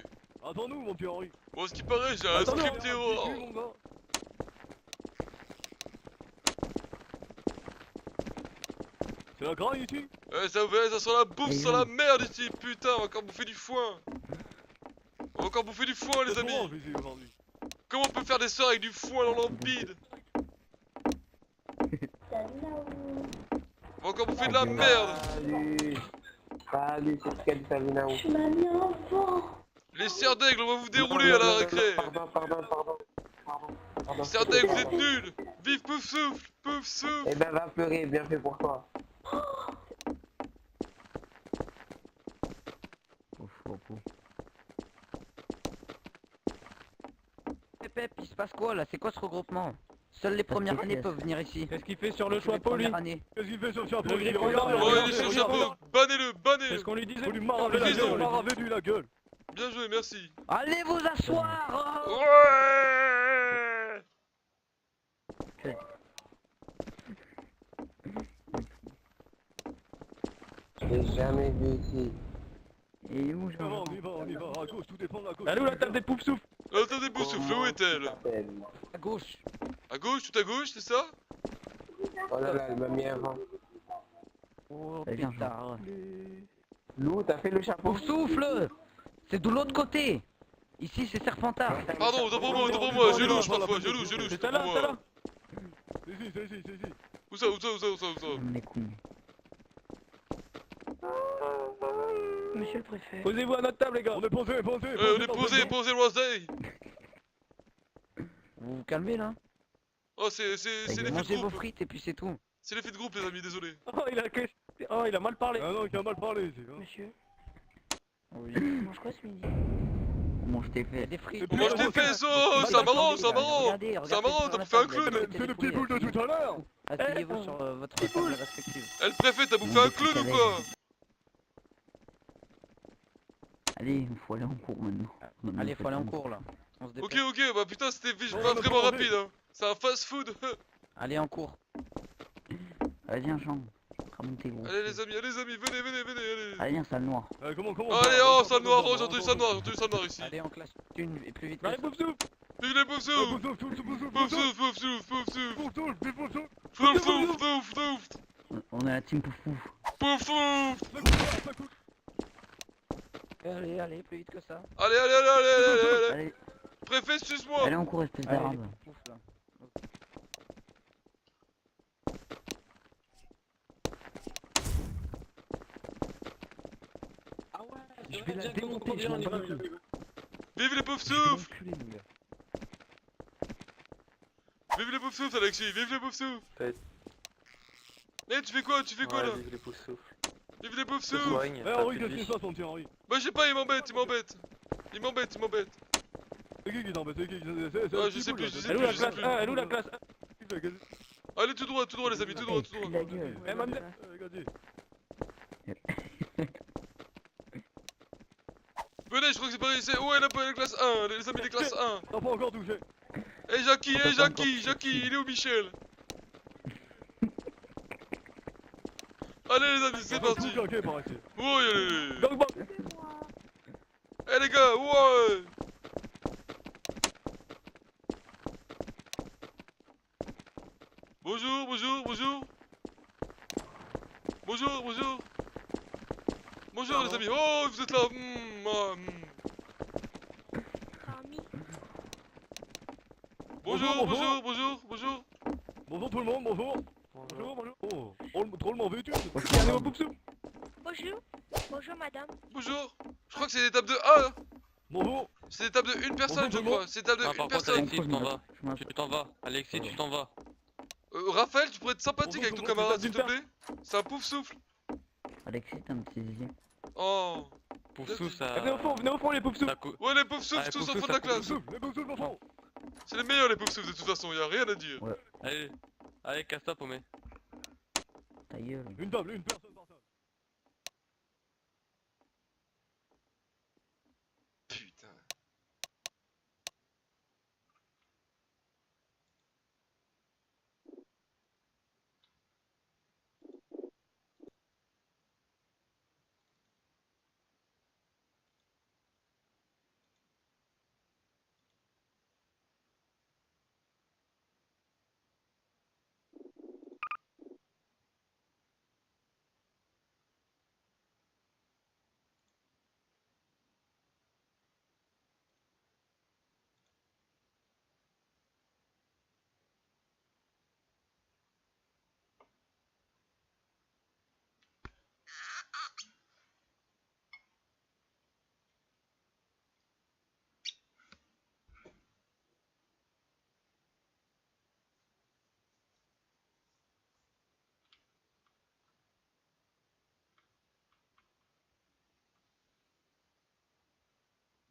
Attends-nous, mon petit Henri. Bon, ce qui paraît, j'ai un Attends-nous, script petit héros. cul, mon gars. C'est la graille ici? Ouais, ça sent la bouffe, ça sent la merde ici, putain, on va encore bouffer du foin. On va va encore bouffer du foin, les amis. Comment on peut faire des soeurs avec du foin dans l'ambide? On va encore bouffer de la merde. Salut, c'est quel Savinao? Tu m'as mis en vent. Les serres d'aigle, on va vous dérouler à la récré. Pardon. Les serres d'aigle, vous êtes nuls. Vive Pouf Souffle, Pouf Souffle. Eh ben va pleurer, bien fait pour toi. Pep, il se passe quoi là? C'est quoi ce regroupement? Seules les premières années peuvent venir ici. Qu'est-ce qu'il fait sur le Les chapeau, lui? premières années. Qu'est-ce qu'il fait sur le chapeau? Le Il grec, regarde, Oh, il est sur le chapeau. Bannez-le, C'est bannez-le. ce qu'on lui disait. Faut lui maraver la gueule, maraver-lui la gueule. Bien joué, merci. Allez vous asseoir. Ouais. Je l'ai jamais vu ici. Et où On y va, à gauche, tout dépend de la gauche. Elle est où la table des pouf souffles? Attendez, Pouf Souffle, où est-elle? À gauche. À gauche, tout à gauche, c'est ça? Oh là là, elle m'a mis avant. Oh putain. Lou, t'as fait le chapeau? Pour souffle. C'est de l'autre côté. Ici c'est Serpentard. Pardon, autant pour moi, je louche parfois, je louche, C'est autant là, pour c'est moi. là. C'est ici. Où ça? Mes couilles. Monsieur le préfet. Posez-vous à notre table, les gars. On est posé. On est posé, Rosé. Vous vous calmez là? Oh, c'est l'effet de Mangez vos groupe. frites et puis c'est tout. C'est l'effet de groupe, les amis, désolé. Oh, il a mal parlé. Ah non, il a mal parlé ici. Monsieur, Oui. on mange quoi ce midi? On mange tes fesses. Des frites. On mange tes fesses, oh, c'est marrant. C'est marrant, t'as bouffé un clown. C'est le petit boule de tout à l'heure. Asseyez-vous sur votre table respective. Eh, le préfet, t'as bouffé un clown ou quoi? Allez, il faut aller en cours maintenant. Allez, faut aller en cours là. On se Ok, dépêche. bah putain, c'était pas vraiment rapide, hein. C'est un fast food. Allez en cours. Allez, viens, Jean. Ramène tes gros. Allez, les amis, venez, allez. Allez, viens, salle noire. Comment Allez, oh, salle noire, oh, j'ai entendu salle noire ici. Allez en classe une et plus vite. Allez, pouf souffle. Vive les Pouf Souffle. Pouf Souffle. On est la team pouf pouf. Pouf Souffle. Allez, plus vite que ça. Allez. Allez, Préfet, suce-moi. allez en cours, espèce d'arabe. Je vais la démonter, je m'en bats. Vive les Pouf Souffle. Vive les Pouf Souffle, Alexis, vive les Pouf Souffle. Eh, tu fais quoi là? Vive les pouf souffles. Vive les Pouf Souffle. Eh Henri, qu'est-ce qui se passe, mon petit Henri? Bah, je sais pas, il m'embête. C'est qui t'embête? C'est qui? Ah, je sais plus. Elle est où la classe 1? Elle est où la classe 1? Allez, tout droit, les amis, tout droit. La gueule. Eh, mamie. Venez, je crois que c'est pas ici. Où est la classe 1? Les amis des classes 1. T'as pas encore touché. Eh, Jackie, il est où Michel? Allez, les amis, c'est parti. Ok, par ici. Ouais, allez. Donc, bon. Eh, les gars, ouais. Bonjour. Bonjour les amis. Oh, vous êtes là. Bonjour. Bonjour tout le monde, bonjour. Oh, drôlement vêtu. Regardez vos pouf souffles. Bonjour madame. Bonjour. Je crois que c'est des tables de 1. Bonjour. C'est des tables de une personne, je crois. C'est des tables de une personne. Alexis, tu t'en vas. Alexis, tu t'en vas. Raphaël, tu pourrais être sympathique avec ton Bonjour, camarade, s'il te plaît? C'est un Pouf Souffle. Alexis, t'as un petit zizi. Oh. Pouf souffle, ça. Venez au fond, les pouf souffles. Ouais, les Pouf Souffles, Allez, tous Pouf au fond de la Souffle, classe. Les beaux souffles, enfant. C'est les meilleurs, les Pouf Souffles, de toute façon, y'a rien à dire. Allez, casse-toi, paumé. Ta gueule. Une table, une personne.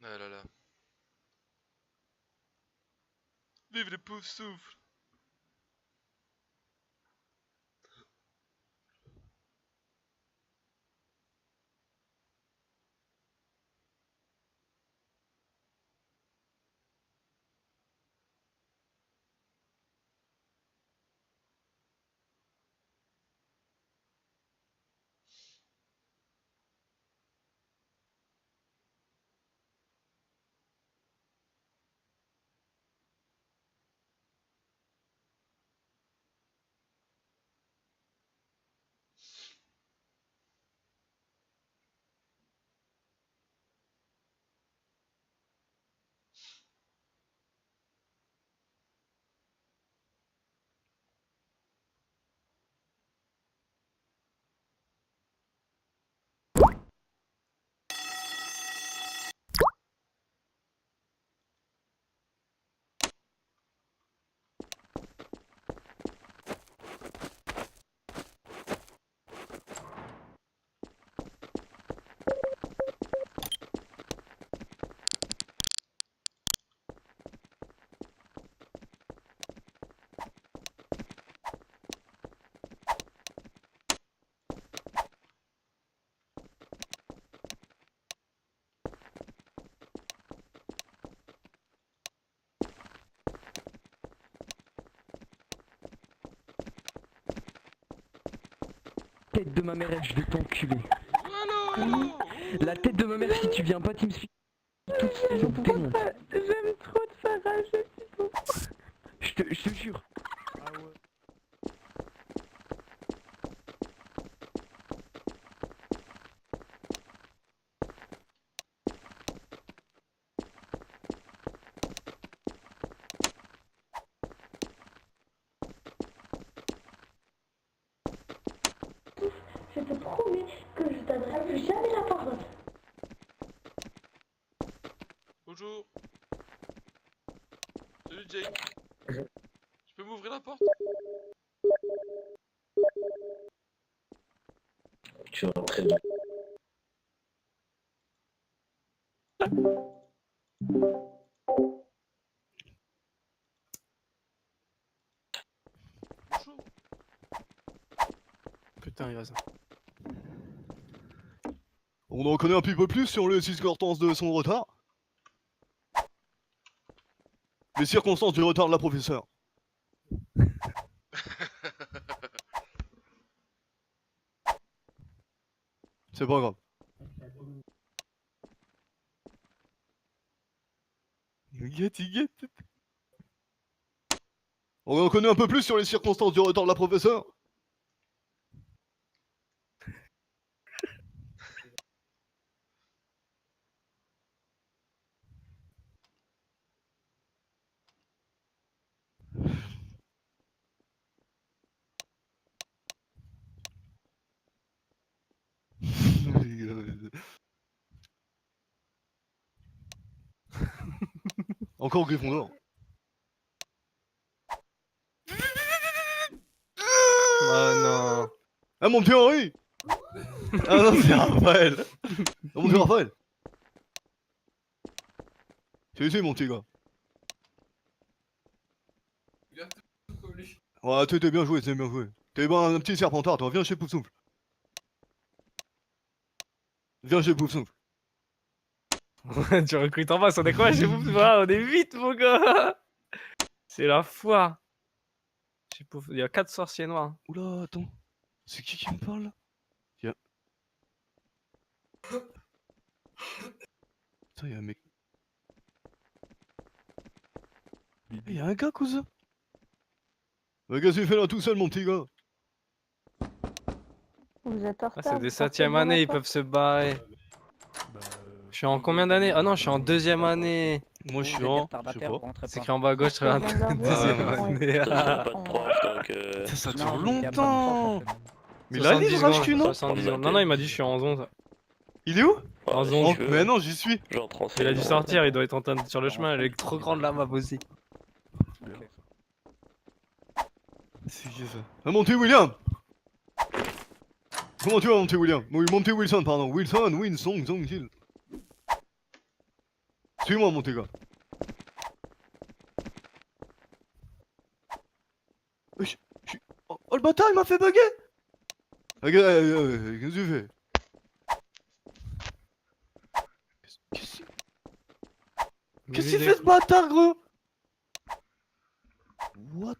Ah là là. Vive les pauvres souffles. Tête de ma mère, je vais t'enculer. Allô. La tête de ma mère, si tu viens pas, TeamSpeak. Toute seule, je démonte. J'aime trop te faire rager, Pipo. Je te jure. Je te promets que je donnerai plus jamais la parole. Bonjour. Salut Jake. Tu peux m'ouvrir la porte? Tu es rentré de... Bonjour. Putain, il va ça. On en connaît un petit peu plus sur les circonstances de son retard. Les circonstances du retard de la professeure. C'est pas grave. Il guette. On en connaît un peu plus sur les circonstances du retard de la professeure. Encore Gryffondor. Oh non. Ah mon petit Henri. Ah non, c'est Raphaël. Ah mon petit Raphaël. C'est ici mon petit gars. Ouais, t'es bien joué, T'es ben un petit serpentard, toi, viens chez Poufsouffle. Viens chez Poufsouffle. Tu recrutes en masse, on est quoi chez vous? On est 8 mon gars. C'est la foi. Il y a 4 sorciers noirs. Oula, attends. C'est qui me parle là? Y'a... Putain, y'a un mec... Y'a un gars, cousin. Mais qu'est-ce que tu fais là tout seul, mon petit gars? Vous êtes en Ah, retard. c'est des vous sortez 7ème bien année, ils maintenant. peuvent se barrer. Je suis en combien d'années? Ah non, je suis en 2ème année. Moi, je suis en... Je sais pas. C'est écrit en bas à gauche, je regarde. Ah, Deuxième année. Pas de prof, donc... Ça Non, dure mais il y a pas de prof, en longtemps. fait. Mais il a 70 libre, HQ, non? 70 secondes. Non, non, il m'a dit je suis en zone. Il est où? En Ouais, zone. Oh, mais non, j'y suis. J'entre en Il a dû scène. sortir, il doit être en train de... sur le chemin, elle est trop grande la map aussi. C'est qui ça? Ah, mon petit William. Comment tu vas, mon petit William? Oui, mon petit Wilson, pardon. Wilson, Zong, Hill. Suis-moi, mon gars. Oh, le bâtard, il m'a fait bugger. Qu'est-ce que tu fais? Qu'est-ce qu'il fait ce bâtard, gros? What?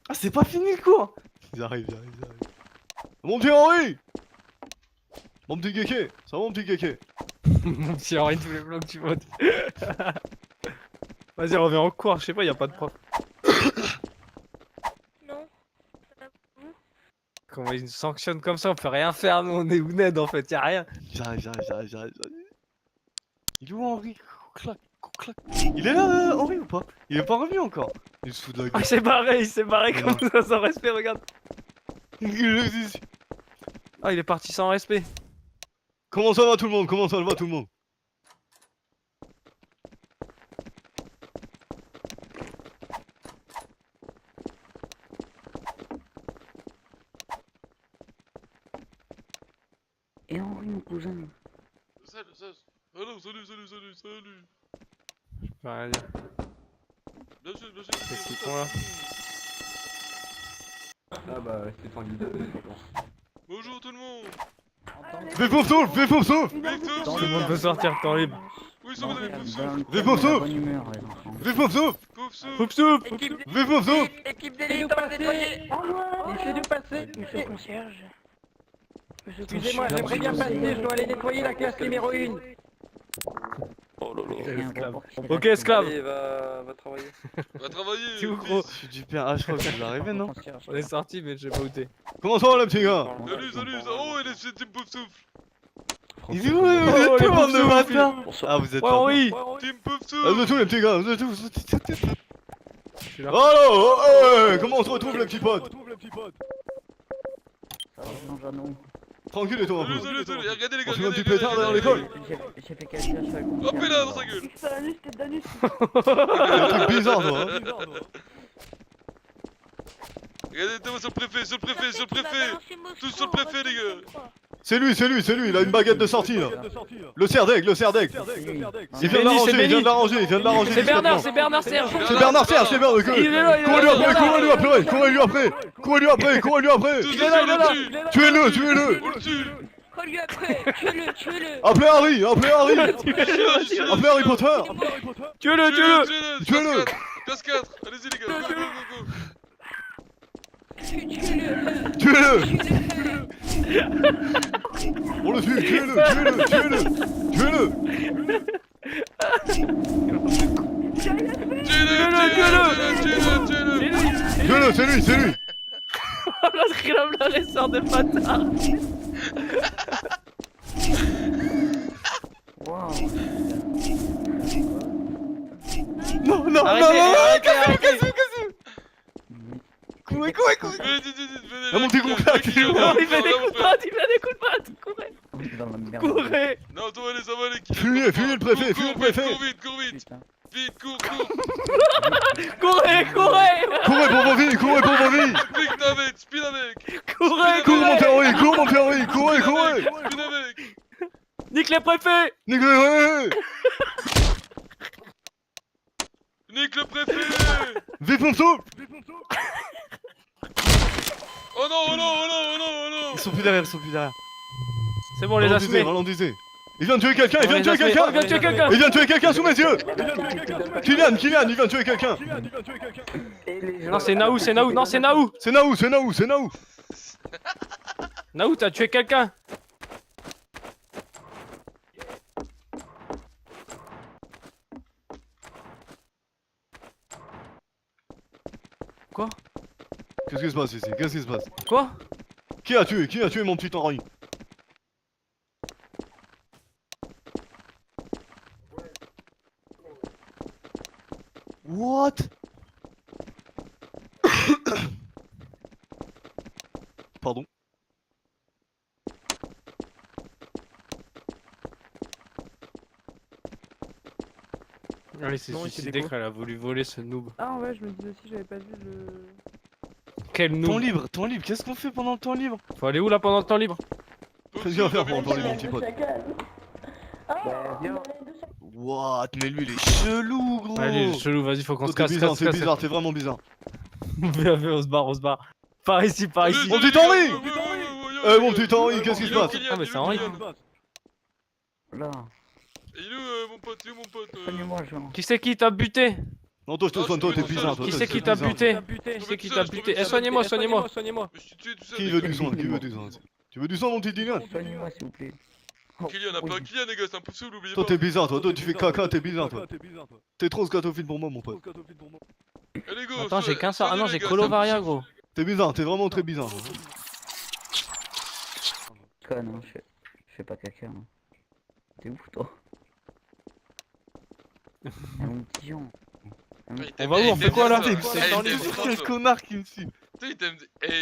Ah, c'est pas fini le cours! Ils arrivent. Mon petit Henri! Mon petit kéké! Ça va, mon petit kéké? Mon petit Henri, tous les blocs tu votes. Vas-y, reviens en cours, je sais pas, y'a pas de prof. Non. Comment ils nous sanctionnent comme ça, on peut rien faire, nous on est Ouned en fait, y'a rien. J'arrive. Il est où Henri? Clac. Il est là, Henri ou pas? Il est pas revenu encore. Il se fout de la Ah, gueule. il s'est barré Mais comme non. ça, sans respect, regarde. Ah, il est parti sans respect. Comment ça va tout le monde? Et Henri, mon cousin. Salut. Je peux rien dire. Bien sûr. Qu'est-ce qu'ils font là? Ah bah, c'est tranquille. Bonjour tout le monde. Fais pour souffle. Tout le monde peut sortir, temps libre. Oui, ça vous avez pouf souffle. Fais pour souffle. Bonne humeur, les enfants. Fais pour souffle. Pouf souffle. Poup soup. Fais pour souffle. Équipe d'élite, on va nettoyer. Laissez-nous passer. Monsieur le concierge. Monsieur le Excusez-moi, concierge. j'aimerais bien passer, je dois aller nettoyer la classe numéro 1. Ok, esclave. Va travailler. Va travailler. C'est où, gros? Je suis du père. Ah, je crois que vous arrivez, non? On est sorti, mais je sais pas où t'es. Comment ça va, le petit gars? Salut. Oh, il est Team Pouf souffle. Il est où? Vous êtes les tout, bande de pauvres bâtards. Ah, vous êtes Ouais, pas. Henri. Team Pouf Ah, souffle. vous êtes tous, les petits gars. Vous êtes tous. Je suis là. Alors, comment on se retrouve, les petits potes? Tranquille, et toi, un peu. Salut. Regardez les gars. On fait un petit pétard dans l'école. J'ai fait quelque chose sur le Hop là dans sa gueule. Un truc bizarre, toi. Hein. Regardez sur le préfet. Tous sur le préfet, les gars. C'est lui, il a une baguette de sortie là. Le Serdeg. Il vient de l'arranger, C'est Bernard Serge. C'est Bernard Serge, c'est Bernard. Il est là, Courez-lui après. Tous Il est là. Tuez-le. On le tue. Colle-lui après. Tuez-le. Appelez Harry Appelez Harry Potter. Tuez-le. Classe 4. Allez-y, les gars. Go. Tuez-le. On le tue, tuez-le. Tuez-le. C'est lui. La ressort de bâtard. Non, Arrêtez. Courez. Venez. Ah, mon petit compère qui est Il là. fait des coups de patte. Courez. Non, toi, allez, ça va, l'équipe. Fuyez le préfet. Cours vite. Cours. Courez. Courez pour vos vies. Speed avec. Courez. Cours, mon petit Henri. Courez. Speed avec. Nique les préfets. Nique le Nique le préfet. Vite mon souffle. Oh non. Ils sont plus derrière. C'est bon, les a semés. Ralentissez. Il vient de tuer quelqu'un. Il vient de tuer quelqu'un sous mes yeux. Kylian, il vient de tuer quelqu'un. Non, c'est Naou. Non, c'est Naou. C'est Naou. Naou, t'as tué quelqu'un. Quoi? Qu'est-ce qui se passe ici? Quoi? Qui a tué mon petit Henri? What? Pardon. Ah oui, c'est suicidé quand elle a voulu voler ce noob. Ah ouais, je me disais aussi, j'avais pas vu le... Quel Temps noob. libre, qu'est-ce qu'on fait pendant le temps libre? Faut aller où là pendant le temps libre? Qu'est-ce qu'on va faire pendant le temps libre, mon petit pote? Bah, viens. What? Mais lui, il est chelou, gros! Allez, chelou, vas-y, faut qu'on se Toi, casse, t'es bizarre, casse, t'es casse. bizarre, t'es vraiment bizarre. Viens, viens, on se barre, on se barre. Par ici, par ici. Mon petit Henri! Eh, mon petit Henri, qu'est-ce qui se passe? Ah, mais c'est Henri. Là, Et il est où mon pote? Il est où mon pote? soigne-moi, Jean. Qui c'est qui t'a buté? Non, toi, je te soigne, toi, t'es bizarre, toi. Qui toi, c'est t'es qui t'a bizarre. buté? Qui c'est qui t'a buté? Eh, soignez-moi, soignez-moi. Mais je suis tué tout seul. Qui veut du sang? Qui veut du sang? Tu veux du sang, mon petit Dylan? Soignez-moi, s'il vous plaît. Kylian, n'a pas Kylian, les gars, c'est impossible, n'oubliez pas. Toi, t'es bizarre, toi, tu fais caca, t'es bizarre, toi. T'es trop scatophile pour moi, mon pote. Allez, go. Attends, j'ai qu'un sort. Ah non, soignez-les, j'ai gars, Colovaria, gros. T'es bizarre, t'es vraiment très bizarre. Conne, hein, je fais pas caca. Hein. T'es ouf, toi. Ah, mon petit Jean. On va où? On fait quoi là? Quel connard qui me suit. Tu sais,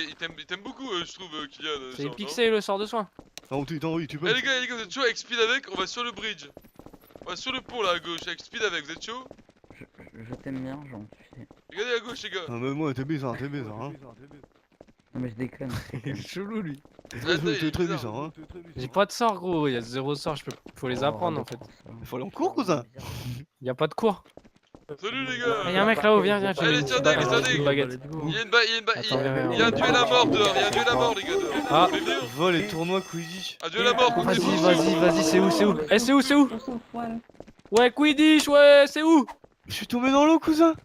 il t'aime beaucoup, je trouve, Kylian. C'est genre, non Pixel le sort de soin. Non, tu peux. Eh les gars, vous êtes chaud avec speed avec? On va sur le bridge. On va sur le pont là à gauche avec speed avec, vous êtes chaud? Je t'aime bien, Jean, tu sais. Regardez à gauche, les gars. Ah, mais moi, t'es bizarre, hein. Non, mais je déconne. Il est chelou lui. T'es très bizarre, hein. J'ai pas de sort, gros. Il y a 0 sort. Faut les apprendre en fait. Il faut aller en cours, cousin. Y a pas de cours. Salut les gars. Y'a un mec là-haut, viens, viens. Allez, tiens, une baguette. Il y a un duel à mort dehors, il y a un duel à mort les gars dehors. Ah. Mais viens. Vol et tournoi Quidditch. Un duel à mort contre les Vas-y, fous. vas-y, c'est où, c'est où? Eh, c'est où? Ouais, Quidditch, ouais, c'est où? Je suis tombé dans l'eau, cousin.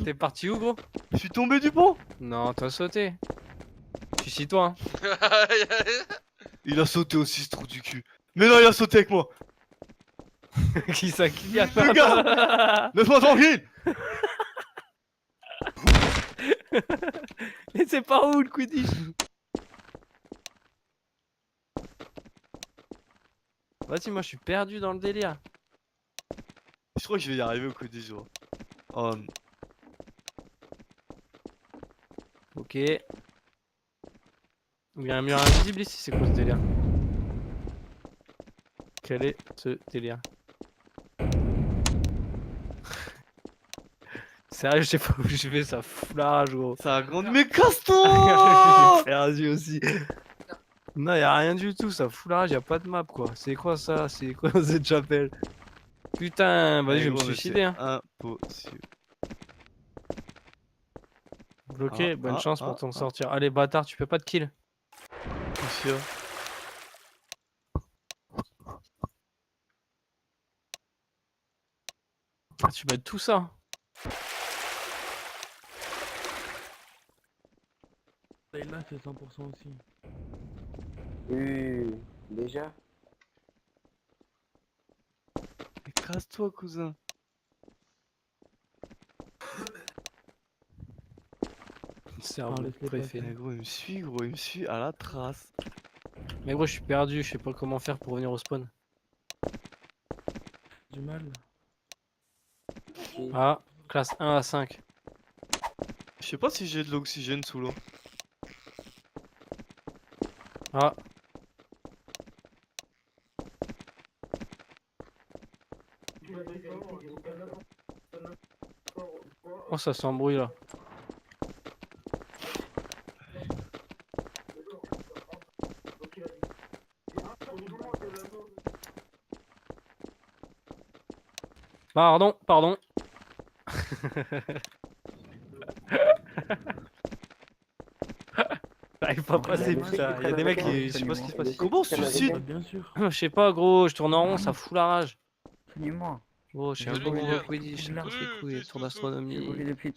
T'es parti où, gros? Je suis tombé du pont. Non, t'as sauté. Suicide-toi, hein. Il a sauté aussi, ce trou du cul. Mais non, il a sauté avec moi. Qui ça? Qui a Le gars. Laisse-moi tranquille. Mais c'est pas où le Quidditch? Vas-y, moi je suis perdu dans le délire. Je crois que je vais y arriver au Quidditch, gros. Ok. Il y a un mur invisible ici, c'est quoi ce délire? Quel est ce délire? Sérieux, je sais pas où je vais, ça fout la rage, gros. Ça a grandi. Mais casse-toi. Je suis perdu aussi. Non, y'a rien du tout, ça fout la rage, y'a pas de map quoi. C'est quoi ça? C'est quoi cette chapelle? Putain, vas-y, je vais me suicider, hein. Impossible. Bloqué, bonne chance pour t'en sortir. Allez, bâtard, tu peux pas te kill. Monsieur. Ah, tu vas être tout ça. Et là, c'est 100% aussi. Oui, déjà. Casse-toi, cousin. Cerveau préféré. Mais gros, il me suit, gros, il me suit à la trace. Mais gros, je suis perdu, je sais pas comment faire pour revenir au spawn. Du mal. Ah, classe 1 à 5. Je sais pas si j'ai de l'oxygène sous l'eau. Ah. Oh, ça s'embrouille là. Pardon, pardon. J'arrive pas à passer, putain. Y'a des mecs qui. Je sais pas ce qui se passe. Comment on se suicide? Bien sûr. Je sais pas, gros, je tourne en rond, ça fout la rage. Soignez-moi. Gros, je suis un Salut, peu Kylian. gros Quidditch, je me casse les couilles, tour d'astronomie.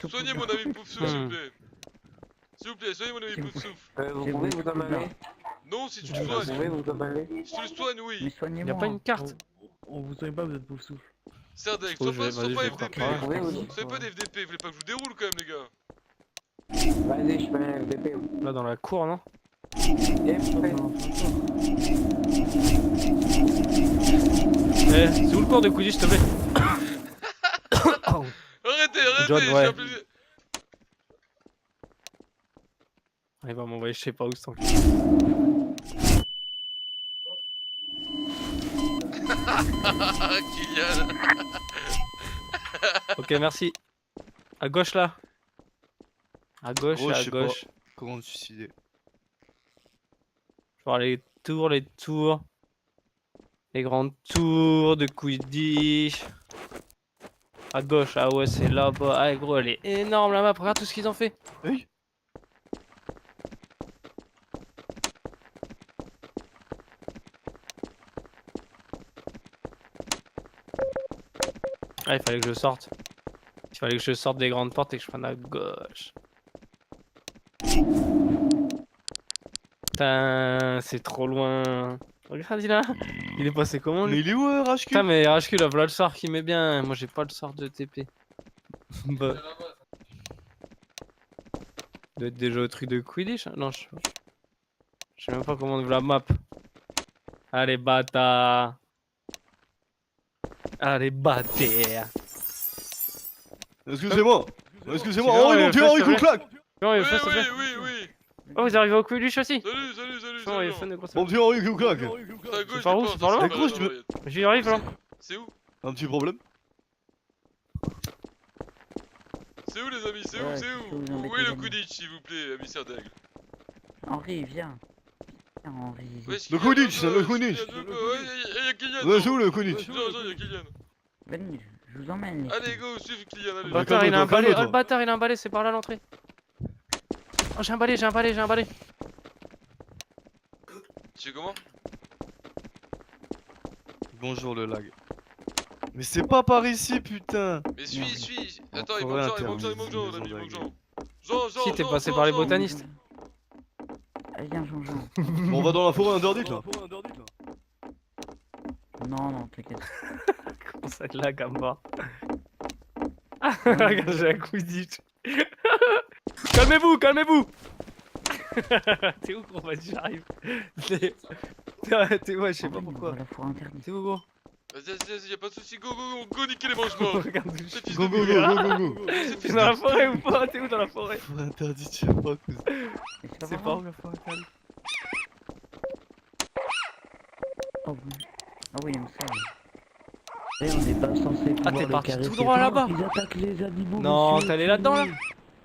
Soignez mon ami Poufsouffle, s'il vous plaît. S'il vous plaît, soignez mon ami Poufsouffle. Vous pouvez vous emballer? Non, si tu le Vous pouvez soignes. vous emballer? Si tu le soignes, oui. Y'a pas une carte. On vous soigne pas, vous êtes Poufsouffle. Serdec, Oh, sois je pas vais- vas-y, je vais FDP. faire pareil. Soyez pas des FDP, vous voulez pas que je vous déroule quand même, les gars. Vas-y, je fais un FDP. Là, dans la cour, non? Et je fais. Eh, c'est où le cours de Quidditch, s'il te plaît? Arrêtez, John, arrêtez, ouais. j'ai appelé. Il va m'envoyer je sais pas où, c'est tranquille. Kylian. Ok, merci. À gauche là. À gauche, Gros, là, je à sais pas gauche. comment me suicider. Je vois les tours. Les grandes tours de Quidditch. À gauche, ah ouais, c'est là-bas. Ah, gros, elle est énorme la map. Regarde tout ce qu'ils ont fait. Oui. Ah, il fallait que je sorte. Il fallait que je sorte des grandes portes et que je prenne à gauche. Putain, c'est trop loin. Regarde, il est passé comment lui? Mais il est où, RHQ? Putain, mais RHQ, là, voilà le sort qui met bien. Moi, j'ai pas le sort de TP. Bah. Doit être déjà au truc de Quidditch? Non, je sais même pas comment on ouvre la map. Allez, bâtard. Allez, bâtard. Excusez-moi. Excusez-moi. Oh, mon dieu, Henri Couclac. Non, il Oui, faut, s'il te plaît. oui. Oh, vous arrivez au Quidditch aussi? Salut. Non, il faut une grosse. Mon dieu, Henri Couclac. C'est à gauche, C'est par où? je C'est par là? pense, Gros, c'est je par veux- là. J'y arrive là. C'est où? Un petit problème. C'est où les amis? C'est où? Ouais, C'est c'est où? où, vous embêtez Où est les le amis. Quidditch, s'il vous plaît, émissaire d'aigle? Henri, viens. Viens, Henri. Le Quidditch, c'est le Quidditch. Y'a Kylian. Ouais, c'est où le Quidditch? Y'a Kylian. Venez, je vous emmène. les Allez, filles. go, suivez Kylian, allez. Bâtard, il a un calme-toi, balai. Oh, calme-toi. le bâtard, il a un balai. C'est par là l'entrée. Oh, j'ai un balai. Tu sais comment? Bonjour le lag. Mais c'est pas par ici, putain. Mais suis. Attends, il forêt manque Jean, interdite, Jean, maison l'ami, il manque d'aigle. Jean. Si, t'es passé par les botanistes. Allez, viens, Jean-Jean. Bon, on va dans la forêt interdite là. Non, t'inquiète. Comment ça lag à mort? Regarde, j'ai un Quidditch. Calmez-vous. T'es où, gros? Vas-y, j'arrive. T'es où? Ouais, je sais pas pourquoi. La forêt interdite. T'es où, gros? Vas-y, y'a pas de soucis, go, niquez les mange-morts. Regarde où je C'est suis. fils Go, de go, pute. go. T'es dans la forêt ou pas? T'es où dans la forêt? Forêt interdite, je sais pas, cousin. C'est pas où la forêt interdite? Oh oui, on sait. Et on n'est pas censé Ah, pouvoir t'es les parti caresser. tout droit là-bas. Ils attaquent les animaux. Non, monsieur, t'es allé là-dedans là?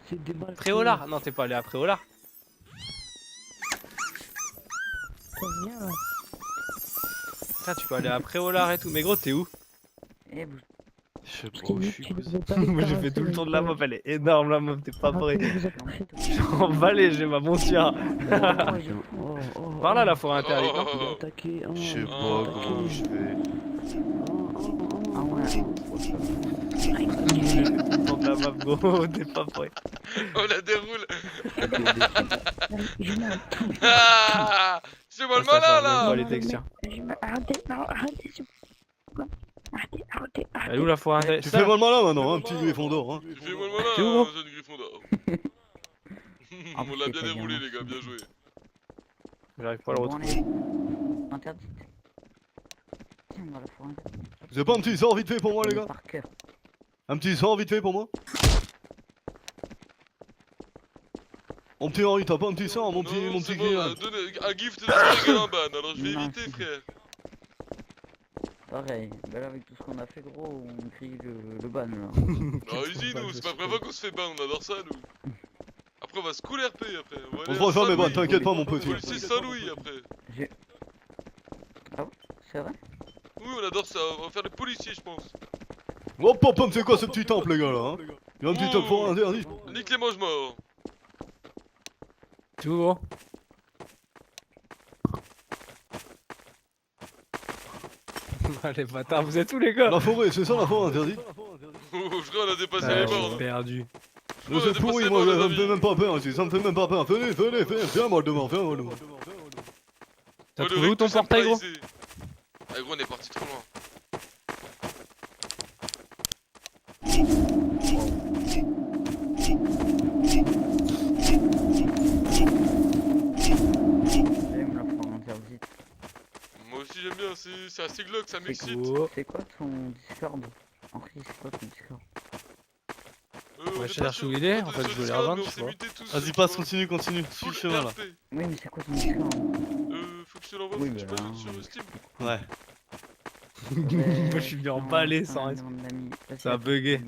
C'est des balles. Préolard? Non, t'es pas allé à Préolard. Putain, tu peux aller à Préolard et tout. Mais gros, t'es où? Eh, bouge. Je sais pas où je suis, cousin. Moi, j'ai fait tout le tour de la map. Elle est énorme la map. T'es pas prêt. Je suis en balai, j'ai ma monture. Par là, la forêt interdite. non? Je sais pas comment je fais. Ah ouais. J'ai fait tout le tour de la map, gros. T'es pas prêt. On la déroule. Ah, c'est moi le Ça change malin même pas là. les textures. Arrêtez. Elle est où la forêt interdite? Tu fais mal malin maintenant, un petit griffon d'or. Hein. Tu fais moi le malin, T'es où, gros? jeune Gryffondor. On l'a bien déroulé les gars, bien joué. J'arrive pas à le retrouver. Interdite. Tiens, on va la forêt interdite. C'est pas un petit sort vite fait pour moi, les gars? Par cœur. Un petit sort vite fait pour moi? Mon petit Henri, t'as pas un petit sort, mon petit C'est Kylian? bon, donne un gift de régler un ban, alors je vais Non, éviter si. frère. Pareil. Bah là, avec tout ce qu'on a fait, gros, on crie le ban là. Ah easy nous, c'est pas la première fois qu'on se fait ban, on adore ça nous. Après on va se couler RP après. On se aller à refait, mais bon, Saint-Louis. t'inquiète pas, mon On petit. va laisser Saint-Louis après. Ah ouais? C'est vrai? Oui, on adore ça, on va faire les policiers je pense. Hop, hop, hop, c'est quoi ce petit temple, les gars, là, hein? Y'a un petit temple pour interdit. Nique les mange-morts. Tu où, gros? Allez, bâtard, vous êtes où, les gars? La forêt, c'est ça la forêt interdite? Je crois qu'on a dépassé les J'ai bornes. perdu. Mais c'est pourri, moi, ça me fait même pas peur ici, ça me fait même pas peur. Venez, viens-moi devant, viens-moi devant. T'as trouvé où ton portail, gros? Ah gros, on est parti trop loin. J'aime la forêt interdite. Moi aussi j'aime bien, c'est assez glauque, ça m'excite. C'est quoi ton Discord? Henri, c'est quoi ton Discord? Ouais, je cherche où il est, en fait, je voulais rejoindre, je sais pas. Vas-y, passe, continue, suis le chemin là. Oui, mais c'est quoi ton Discord? Faut que je te l'envoie, Oui, tu mais peux là, sur Steam. Ouais. Moi, je suis bien emballé sans respect. Ça a bugué.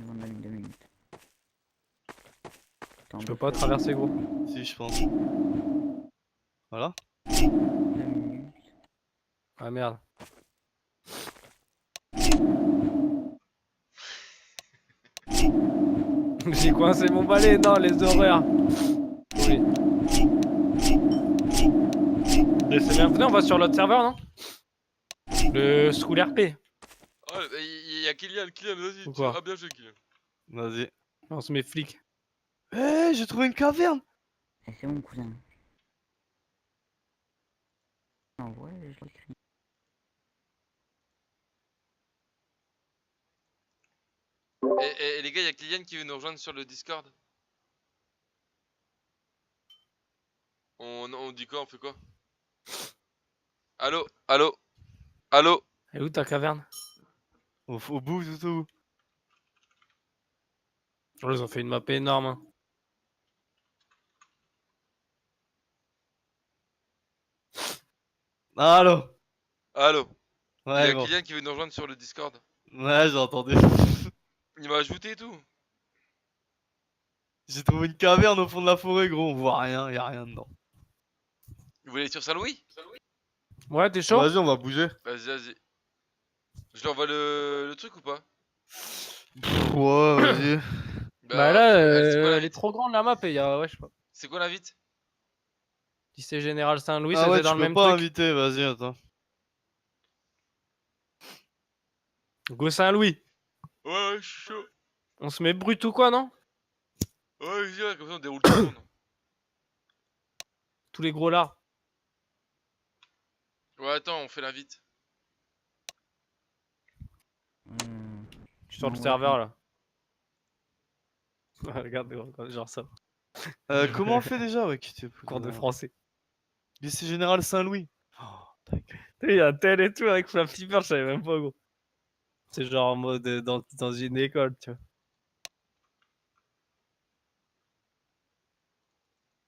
Temps Je de peux pas faire traverser, gros. Si, je pense. Voilà. 2 minutes. Ah merde. J'ai coincé mon balai, non, les horreurs. Oui. Mais c'est bien. Venez, on va sur l'autre serveur, non? Le School RP. Oh, il y a Kylian, vas-y. Ou quoi? Ah, bien joué, Kylian. Vas-y. On se met flic. Eh, j'ai trouvé une caverne. Eh, c'est mon cousin. Non, ouais, je l'écris. Et les gars, il y a Kylian qui veut nous rejoindre sur le Discord. On dit quoi? On fait quoi? Allô? Allô? Allô? Et où ta caverne? Au bout, tout au bout. Oh, ils ont fait une map énorme. Hein. Allô? Allô? Il y Ouais, a bon. Kylian qui veut nous rejoindre sur le Discord. Ouais, j'ai entendu. Il m'a ajouté et tout. J'ai trouvé une caverne au fond de la forêt, gros. On voit rien, y a rien dedans. Vous voulez aller sur Saint-Louis? Ouais, t'es chaud? Vas-y, on va bouger. Vas-y, vas-y. Je lui envoie le truc ou pas? Ouais, vas-y. Bah là, c'est quoi elle est trop grande la map et ouais, je sais pas. C'est quoi l'invite? Lycée Général Saint-Louis, Ah ça ouais, c'est dans tu le peux même pas truc. inviter, vas-y, attends. Go Saint-Louis. Ouais, je suis chaud. On se met brut ou quoi, non? Ouais, vas-y, ouais, comme ça on déroule tout le monde. Tous les gros là. Ouais, attends, on fait l'invite. Je suis sur le serveur là. Regarde, genre ça. Comment on fait déjà? Ouais, Cours de français. Lycée Général Saint-Louis. Il y a un tel et tout avec Flappy Bird, je savais même pas, gros. C'est genre en mode dans une école, tu vois.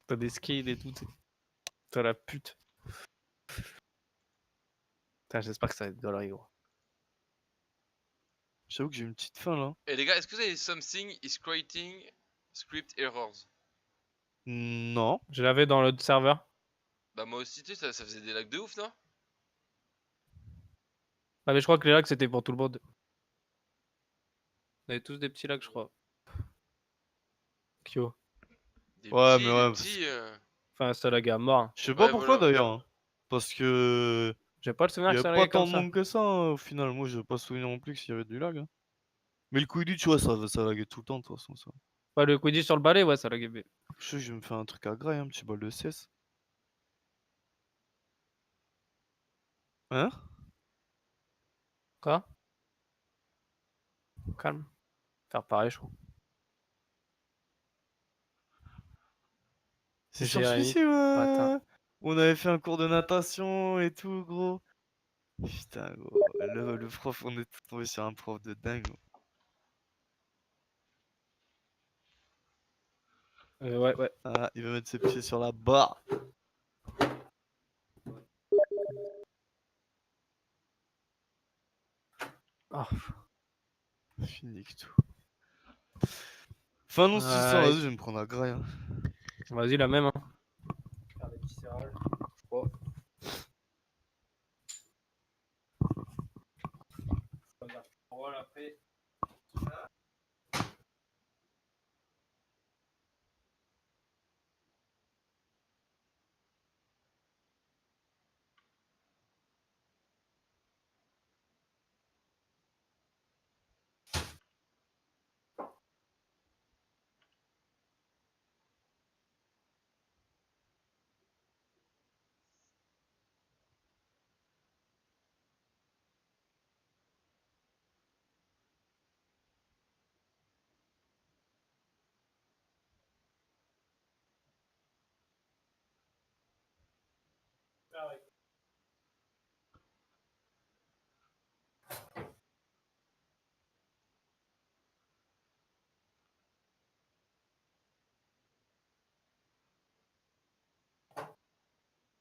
T'as des skills et tout, t'as la pute. Putain, j'espère que ça va être galerie, gros. J'avoue que j'ai une petite faim là. Et les gars, est-ce que vous avez something is creating script errors? Non. Je l'avais dans l'autre serveur. Bah moi aussi, tu sais, ça faisait des lags de ouf, non? Ah, mais je crois que les lags c'était pour tout le monde. On avait tous des petits lags, je crois. Kyo. Ouais, petits, mais ouais. des petits, Enfin, ça lag à mort. Je sais pas Ouais, pourquoi voilà. d'ailleurs. Hein. Parce que. J'ai pas le souvenir Y que a ça pas laguait tant comme de ça. monde que ça au final. Moi, j'ai pas souvenir non plus qu'il y avait du lag. Hein. Mais le Quidditch, tu vois, ça laguait tout le temps de toute façon. Ça. Ouais, le Quidditch sur le balai, ouais, ça laguait. Je sais que je vais me faire un truc à graille, un petit bol de CS. Hein? Quoi? Calme. Faire pareil, je crois. C'est sur Jérémy, celui-ci, ouais. patin. On avait fait un cours de natation et tout, gros. Putain, gros. Le prof, on est tombé sur un prof de dingue. Gros. Ouais. Ah, il va mettre ses pieds sur la barre. Ah. Fini que tout. Enfin, non, c'est ça, Ouais. vas-y, je vais me prendre la graille. Hein. Vas-y, la même. Hein. Faire des petits serrages, je crois. Voilà, après.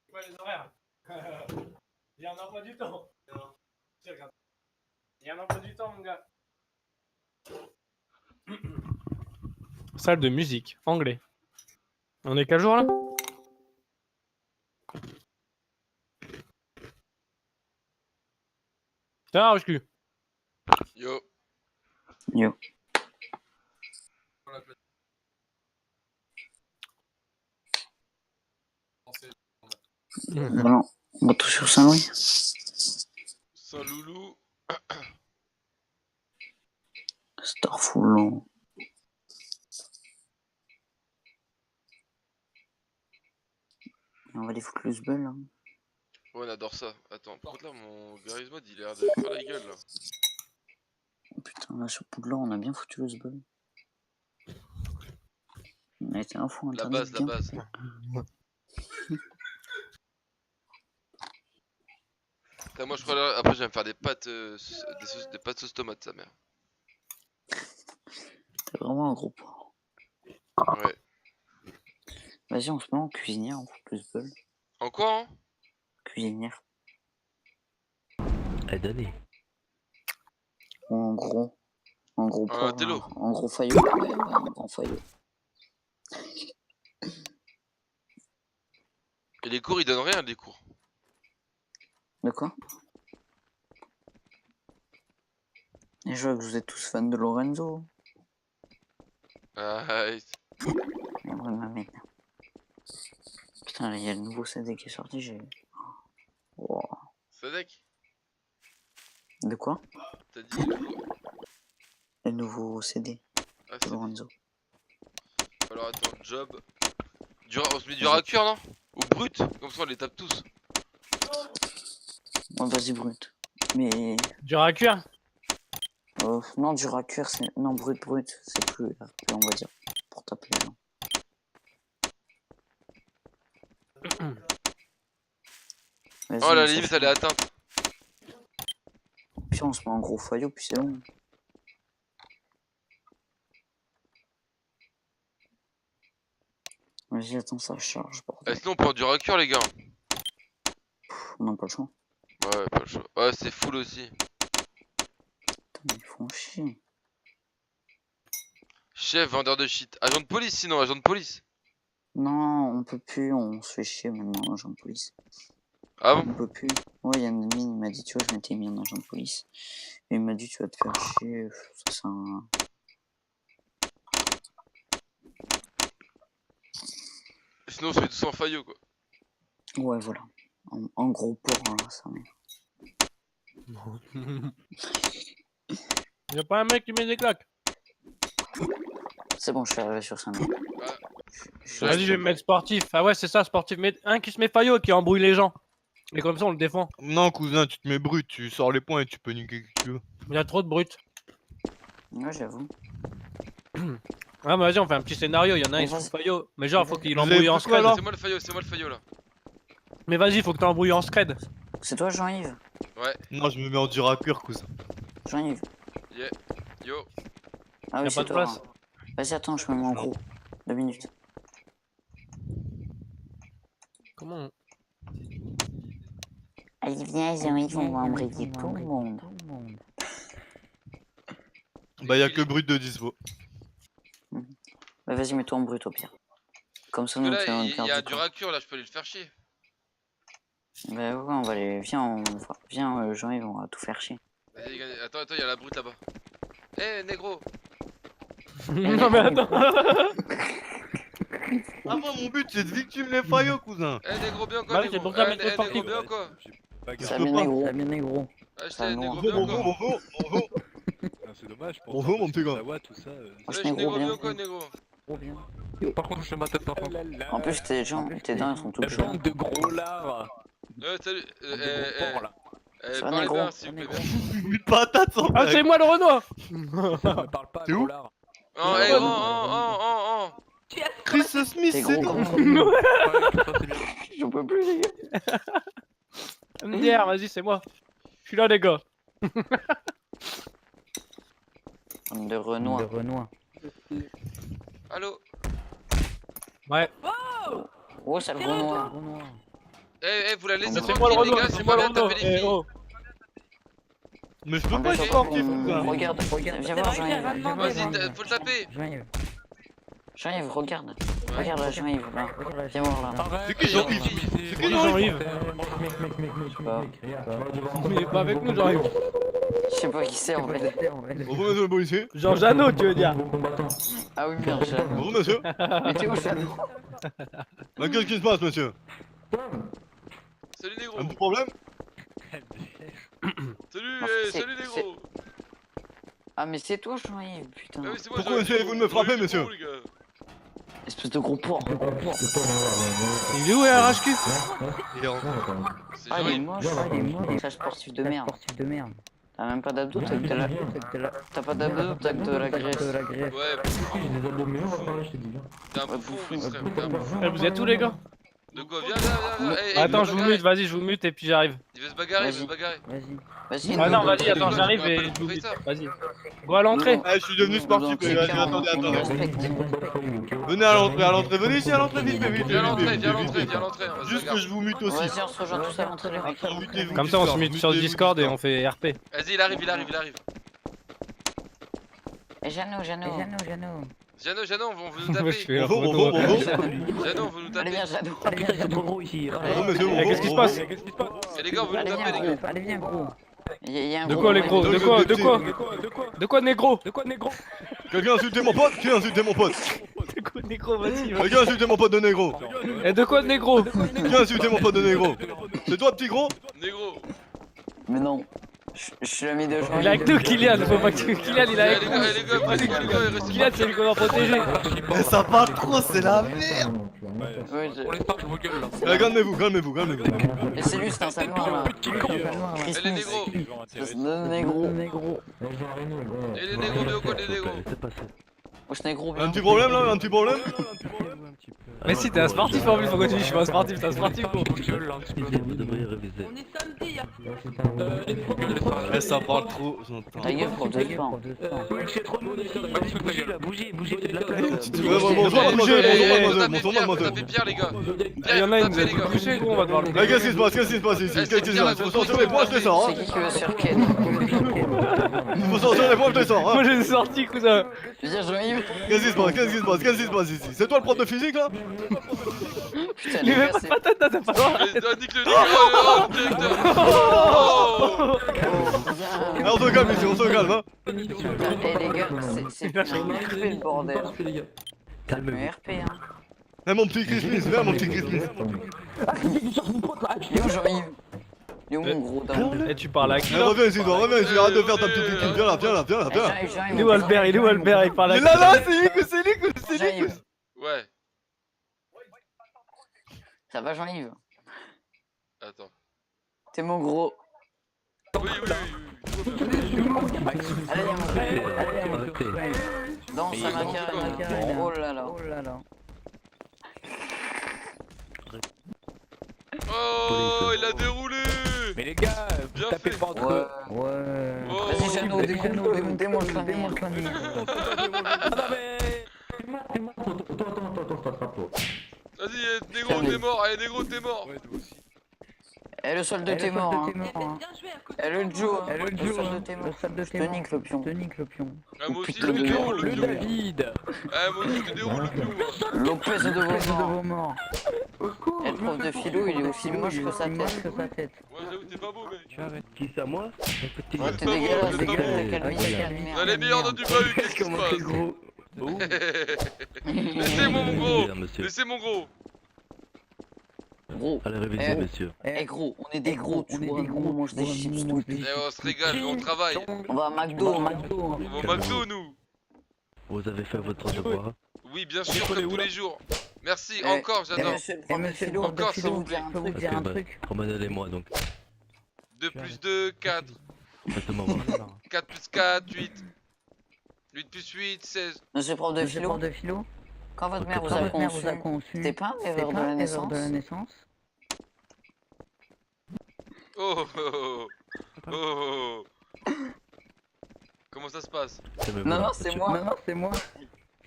C'est quoi les horaires? Il y a un emploi du temps. Non. Il y a un emploi du temps, mon gars. Salle de musique, anglais. On est quel jour là? Tiens, Ruscu. Yo. Yo. Voilà, on retourne sur Saint-Louis. Saint-Loulou. Starful. On va les foutre le sbul là. Ouais, on adore ça. Attends, par contre là, mon Garry's Mod il a l'air de faire la gueule là. Oh, putain, là sur Poudlard, on a bien foutu le sbul. On a été un fou La internet. base, la bien base. foutu. Putain, moi je crois après je vais me faire des pâtes, des pâtes sauce tomate, sa mère. T'es vraiment un gros porc. Ouais. Vas-y, on se met en cuisinière, on fout le sbul. En quoi hein? Cuisinière. Donnez. Ou en gros. En gros porc. télo. En gros faillot. Ouais, un grand faillot. Et les cours ils donnent rien les cours. De quoi? Et je vois que vous êtes tous fans de Lorenzo. Ah, Mais ouais, ma mec. Putain, là, il y a le nouveau CD qui est sorti, j'ai... Wow. Sadek. De quoi? T'as dit Le nouveau CD ah, de Lorenzo. Alors attends, job. On se met dur à cuire non? Ou brut? Comme ça on les tape tous. Oh, vas-y, brut. Mais... Dur à cuire? Non, dur à cuire, c'est... Non, brut, c'est plus RP, on va dire. Pour taper les gens. Vas-y, Oh la on limite s'en elle est atteinte. Puis on se met en gros faillot, puis c'est bon. Vas-y, attends, ça charge, bordel. Sinon on prend dur à cuire les gars. On n'a pas le choix. Ouais, pas le choix. Ouais, c'est full aussi. Putain, ils font chier. Chef, vendeur de shit. Agent de police sinon, agent de police. Non, on peut plus, on se fait chier maintenant, agent de police. Ah bon? On peut plus. Ouais, il y a un ami, il m'a dit, tu vois, je m'étais mis en agent de police. Et il m'a dit, tu vas te faire chier, ça c'est un... Sinon on se fait tous en faillot quoi. Ouais, voilà. En gros porc, là, ça merde. Y'a pas un mec qui met des claques? C'est bon, je suis arrivé sur 5 minutes. Vas-y, je vais me mettre sportif. Ah ouais, c'est ça, sportif. Mais un qui se met faillot, qui embrouille les gens. Et comme ça, on le défend. Non, cousin, tu te mets brut, tu sors les points et tu peux niquer qui tu veux. Il y a trop de brut. Ouais, j'avoue. Ah, bah vas-y, on fait un petit scénario. Il y en a un, il se fout faillot. Mais genre, faut qu'il embrouille en scred. C'est moi le faillot là. Mais vas-y, faut que t'embrouilles en scred. C'est toi, Jean-Yves? Ouais. Non, je me mets en dur à cuire, cousin. Jean-Yves? Yeah. Yo. Ah Y'a oui, pas c'est de toi. place. Vas-y, attends, je me mets en gros. 2 minutes. Comment Allez, viens, Jean-Yves, on va embrayer tout le monde. Bah, y'a que brut de dispo. Bah, vas-y, mets-toi en brut au pire. Comme ça, Parce nous, que là, on il perd y a du dur temps. à cuire là, je peux aller le faire chier. Bah, ouais, on va aller. Viens, viens, Jean-Yves, on va tout faire chier. Vas-y, les gars, attends, il y a la brute là-bas. Eh, négro. Non, mais attends. Ah, moi, mon but, c'est de victime les faillots, cousin. Eh, négro, bien quoi, Bah, négro. c'est pour ça, mais Eh, sportif. négro, bien quoi. Salut, négro. Salut négro. Ah, Ça j'étais va, négro, noir. bien quoi. Bonjour. C'est dommage pour Bonjour, mon petit gars. la voix, tout ça. Ouais, négro, négro, bien. bien quoi, négro. Trop bien. Par contre, je ma tête par contre. En plus, tes dents, ils sont toutes jaunes. de gros lards. Salut. là. Ça va, Parlez négro? bien, s'il vous plaît. Une patate sans Ah, c'est moi le Renoir. Ne parle pas, T'es où? gros lard. Oh, eh, oh. Chris Smith, T'es c'est gros tout. comme ça. Ouais, ça c'est bien. J'en peux plus, les gars. MDR, vas-y, c'est moi. Je suis là, les gars. De Renoir. De Renoir. Allô. Ouais. Oh, c'est le Renoir. Renoir. Eh, vous la laissez C'est moi le tranquille, les Renoir. gars, C'est c'est moi moi le qui viens Renoir. taper les Eh filles. oh. Mais je peux pas Ah, être bah, sportif, cousin. Regarde, viens voir, Jean-Yves. Vas-y, faut le taper. Jean-Yves. Jean-Yves, regarde. Regarde la Jean-Yves là. Viens voir là. C'est qui Jean-Yves? C'est qui Jean-Yves? Je sais pas. Il est pas avec nous, Jean-Yves. Je sais pas qui c'est en fait. Bonjour monsieur le policier. Jean Jeannot, tu veux dire? Ah oui, bien sûr. Bonjour monsieur. Mais t'es où, Jeannot? Bah, qu'est-ce qui se passe monsieur? Salut négro. Un petit problème? Salut, Non, c'est- salut négro. Ah mais c'est toi Jean-Yves, putain. Ah oui, c'est moi, Pourquoi Jean-Yves. essayez-vous de me frapper, Jean-Yves monsieur? Gros, les gars. Espèce de gros porc. Il est où, RHQ? C'est Ah il est Jean-Yves. moche, ça sportif de merde. Sportif de merde. T'as même pas d'abdos, t'as que de la... T'as pas d'abdos, t'as que de la graisse. Ouais, t'es un bouffon, mon frère, t'es un bouffon. Eh, vous êtes où, les gars? De quoi? Viens, viens, viens. Eh, Attends, il je veut vous se mute, vas-y, je vous mute et puis j'arrive. Il veut se bagarrer, il veut se bagarrer. Vas-y. Ah non, vas-y, attends, Vas-y, j'arrive vas-y, et vas-y, je vous mute. vas-y. Vas-y. Go à l'entrée. Ah, je suis devenu sportif les gars, attendez, Venez à l'entrée, venez ici à l'entrée, vite, vite, Viens à l'entrée, vite, viens à vite, l'entrée, vite. viens à l'entrée. on va se Juste que bagarrer. je vous mute aussi. Vas-y, on se rejoint tous à l'entrée, les mecs. Mutez-vous Comme ça, on se Discord, mute sur le mutez-vous Discord et on fait RP. Vas-y, il arrive, il arrive, il arrive. Eh, Jeannot. Jeannot, on veut nous Moi, je taper. fais la Bonjour, photo. bonjour, bonjour. Jeannot, on veut nous Allez taper. viens Jeannot. Putain, c'est trop gros ici. Bonjour monsieur, Eh, qu'est-ce qui se passe? Eh les gars, on veut nous Allez taper, viens les gars. gros. Allez, viens, gros. Il y a un De gros quoi, les dans gros? les- De quoi, négro? Quelqu'un a insulté mon pote? Qui a insulté mon pote? De quoi, négro? Vas-y, Quelqu'un a insulté mon pote de négro? Et de quoi, négro? Qui a insulté mon pote de négro? C'est toi petit gros? Négro. Mais non. Je suis l'ami de Il est Jean-Yves. avec nous, Kylian. Faut pas que Kylian, il est Eh avec les nous. gars, eh les gars, vas-y, les gars, il reste Kylian, c'est lui qu'on va protéger. Mais ça parle trop, c'est la merde! Ouais, Calmez-vous, calmez-vous, calmez-vous. Et c'est lui, c'est un sale noir là. Eh les négros. Espèce de négro. Eh les négros, de quoi les négros? Wesh négro, Un petit problème là? Un petit problème? Mais si, t'es un sportif en plus, pourquoi tu dis je suis pas un sportif? T'es un sportif, gros. On est samedi, Eh, ça parle trop, j'entends. Ta gueule, prof de sport. Bougez, de la place. Bonsoir mademoiselle, bonsoir Vous mademoiselle. tapez Pierre, les gars. Il y en a une, Tapez, les gars. couché, gros, on va devoir le Eh, qu'est-ce qui se passe? Qu'est-ce qui se passe ici? Qu'est-ce qui se passe? Faut sortir les points, je les sors, C'est hein? qui veut sur Ken? Faut sortir les points, je les sors, hein? Moi, j'ai sorti, cousin. Viens Jean-Yves. Qu'est-ce qui se passe? Qu'est-ce qui se passe? Qu'est-ce qui se passe ici? C'est toi le prof de physique là? Putain, Il les est même gars, pas c'est... de patate, t'as pas le droit. Mais nique le négro, oh, directeur. Oh. Eh, on se calme ici, on se calme, hein? Eh les gars, c'est un RP le bordel. Un RP hein. Eh, mon petit Chris Smith, viens mon petit Chris Smith. Il est où Jean-Yves? Il est où mon gros daron? Et tu parles à qui Eh, là? reviens ici, toi, reviens ici, arrête de faire ta petite équipe. Viens là, viens là, viens là, Eh, viens là. Jean-Yves, Il est où Albert? Il est où Albert? Il parle à Mais qui? là, là, c'est Nick, c'est Nick, c'est Nick. Jean-Yves. Ouais. Ça va Jean-Yves? Attends. T'es mon gros. Oui. Allez viens mon gros. Danse à ma carrière. Oh là là. Oh, il a déroulé. Mais les gars, Bien tapez fait. pas entre eux. Ouais. Oh. Vas-y Jeannot, démonte la merde. Vas-y, négro, t'es mort. Allez, négro, t'es mort. Eh le solde t'es mort hein. bien joué à côté. Eh le Joe. Le solde t'es mort. Je te nique le pion. Ah, moi aussi, je Putain te de déroule Le le pion. David. Ah, moi aussi, je te déroule le pion. Lopez de vos morts. morts. Eh le prof de philo il est aussi moche que sa tête. Ouais, j'avoue, t'es pas beau, mec. Qui ça, moi? Ouais t'es dégueulasse, t'es pas calme. On a les meilleurs dans du bahut, qu'est-ce qui se passe? Laissez-moi mon gros. Laissez mon gros. Gros. Allez réviser, messieurs. Eh gros, on est des gros, tu vois, nous on mange des chips tout. Eh, on se régale, on travaille. On va à McDo. On va au McDo, nous. Vous avez fait votre devoir. Oui, bien sûr, comme tous les jours. Merci, Eh, encore, eh, j'adore. monsieur le prof de philo, encore, je peux vous dire un truc. dire un truc. Promenez moi donc. 2 plus 2, 4. Faites-moi voir. 4 plus 4, 8. 8 plus 8, 16. Monsieur le prof de philo, quand votre mère vous a conçu, c'était pas un erreur de la naissance? Oh, oh, oh, oh, oh. Comment ça se passe? Non, c'est moi.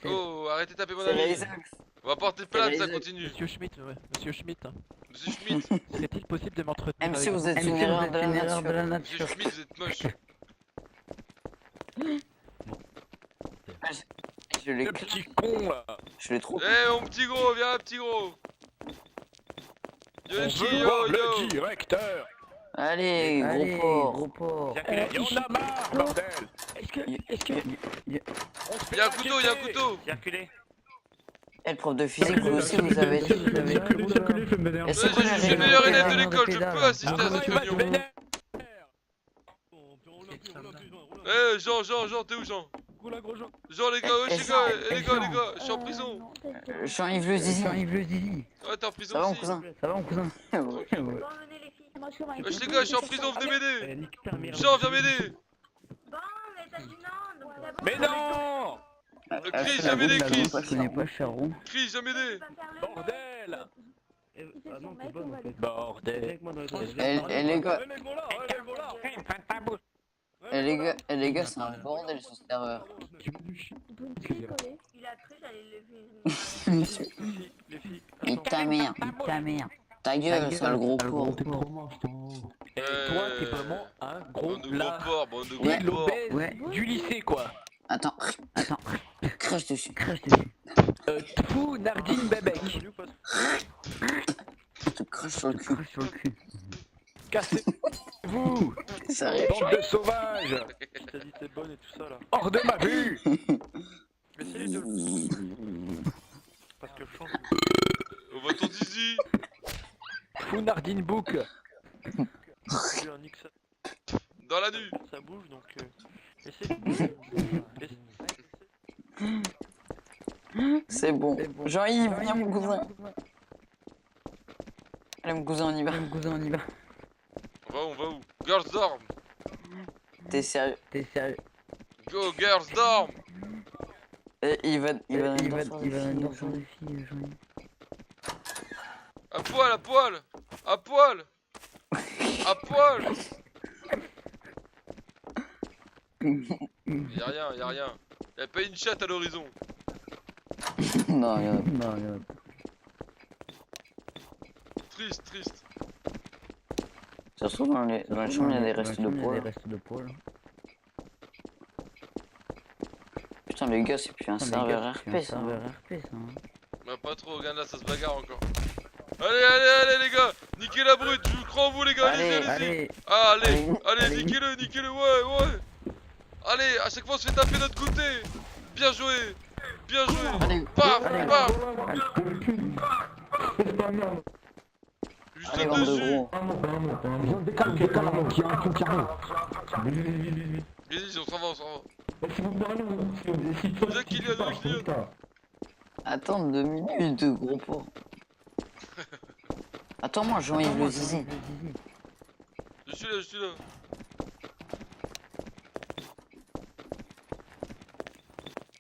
Oh, arrêtez de taper mon C'est ami. Isaac. On va porter plainte, ça continue. Monsieur Schmitt, Monsieur Schmitt. serait-il possible de m'entretenir MC, avec vous êtes une erreur de la Monsieur nature. Schmitt, vous êtes moche. Je l'ai Le petit con là. Je l'ai trop. Eh mon petit gros, viens petit gros. On Yoshi, veut yo voir yo. le directeur. Allez, Allez, gros porc. porc. Il y en a marre, bordel. Est-ce que... On se fait Y'a un couteau, y'a un inquiéter. couteau. Circulez. Eh, le prof de physique, vous aussi, vous avez dit. Et c'est quoi la Je suis le règle meilleur élève de pédale l'école, je peux assister à cette réunion. Eh Jean, t'es où Jean? Jean les gars, wesh les gars, je suis en prison. Jean-Yves le Zizi. Ouais, t'es en prison Ça va, mon aussi. cousin? Ça va mon cousin? Wesh les gars, je suis en prison, venez m'aider. Jean, viens m'aider. Mais non. Chris, viens m'aider, Chris. Je connais pas Charon. Chris, viens m'aider. Bordel. Bordel. Eh les gars, les gars, c'est un bordel ce serveur. Nique ta mère. Ta gueule, sale gros porc. Et toi, t'es vraiment un gros Bande de gros lard. porcs, bande de Ouais, gros porcs. l'obèse du lycée quoi. Attends. Crache dessus. Tfou, Nardine Bebek. Je te crache sur le cul. Cassez-vous. Sérieux? Bande de sauvages. T'as dit t'es bonne et tout ça là. Hors de ma vue. Essayez de le. Parce que je pense que. On va ton zizi. Tfou, Nardine Book. J'ai un nick ça. Dans la nuit. Ça bouge donc. Essayez. C'est bon. Jean-Yves, viens mon cousin. Allez mon cousin, on y va. On va où? Girls dorm. T'es sérieux? Go girls dorm. Et il va dans son défi, Jean-Yves. À poil, à poil. À poil. À poil. Y'a rien. Y'a pas une chatte à l'horizon. Non, y'a Triste. Ça se trouve dans les chambres, il y a des restes de poils. Putain, les gars, c'est plus un serveur RP ça. Bah pas trop, regarde là, ça se bagarre encore. Allez les gars, niquez la brute, je crois en vous les gars, allez-y. Ah, allez, niquez-le, ouais. Allez, à chaque fois on se fait taper notre côté. Bien joué. Paf. Juste Allez, bande de dessus. gros. Vas-y, on s'en va. Viens Kylian. Attends 2 minutes, gros porc. Attends-moi, Jean-Yves le Zizi. Je suis là.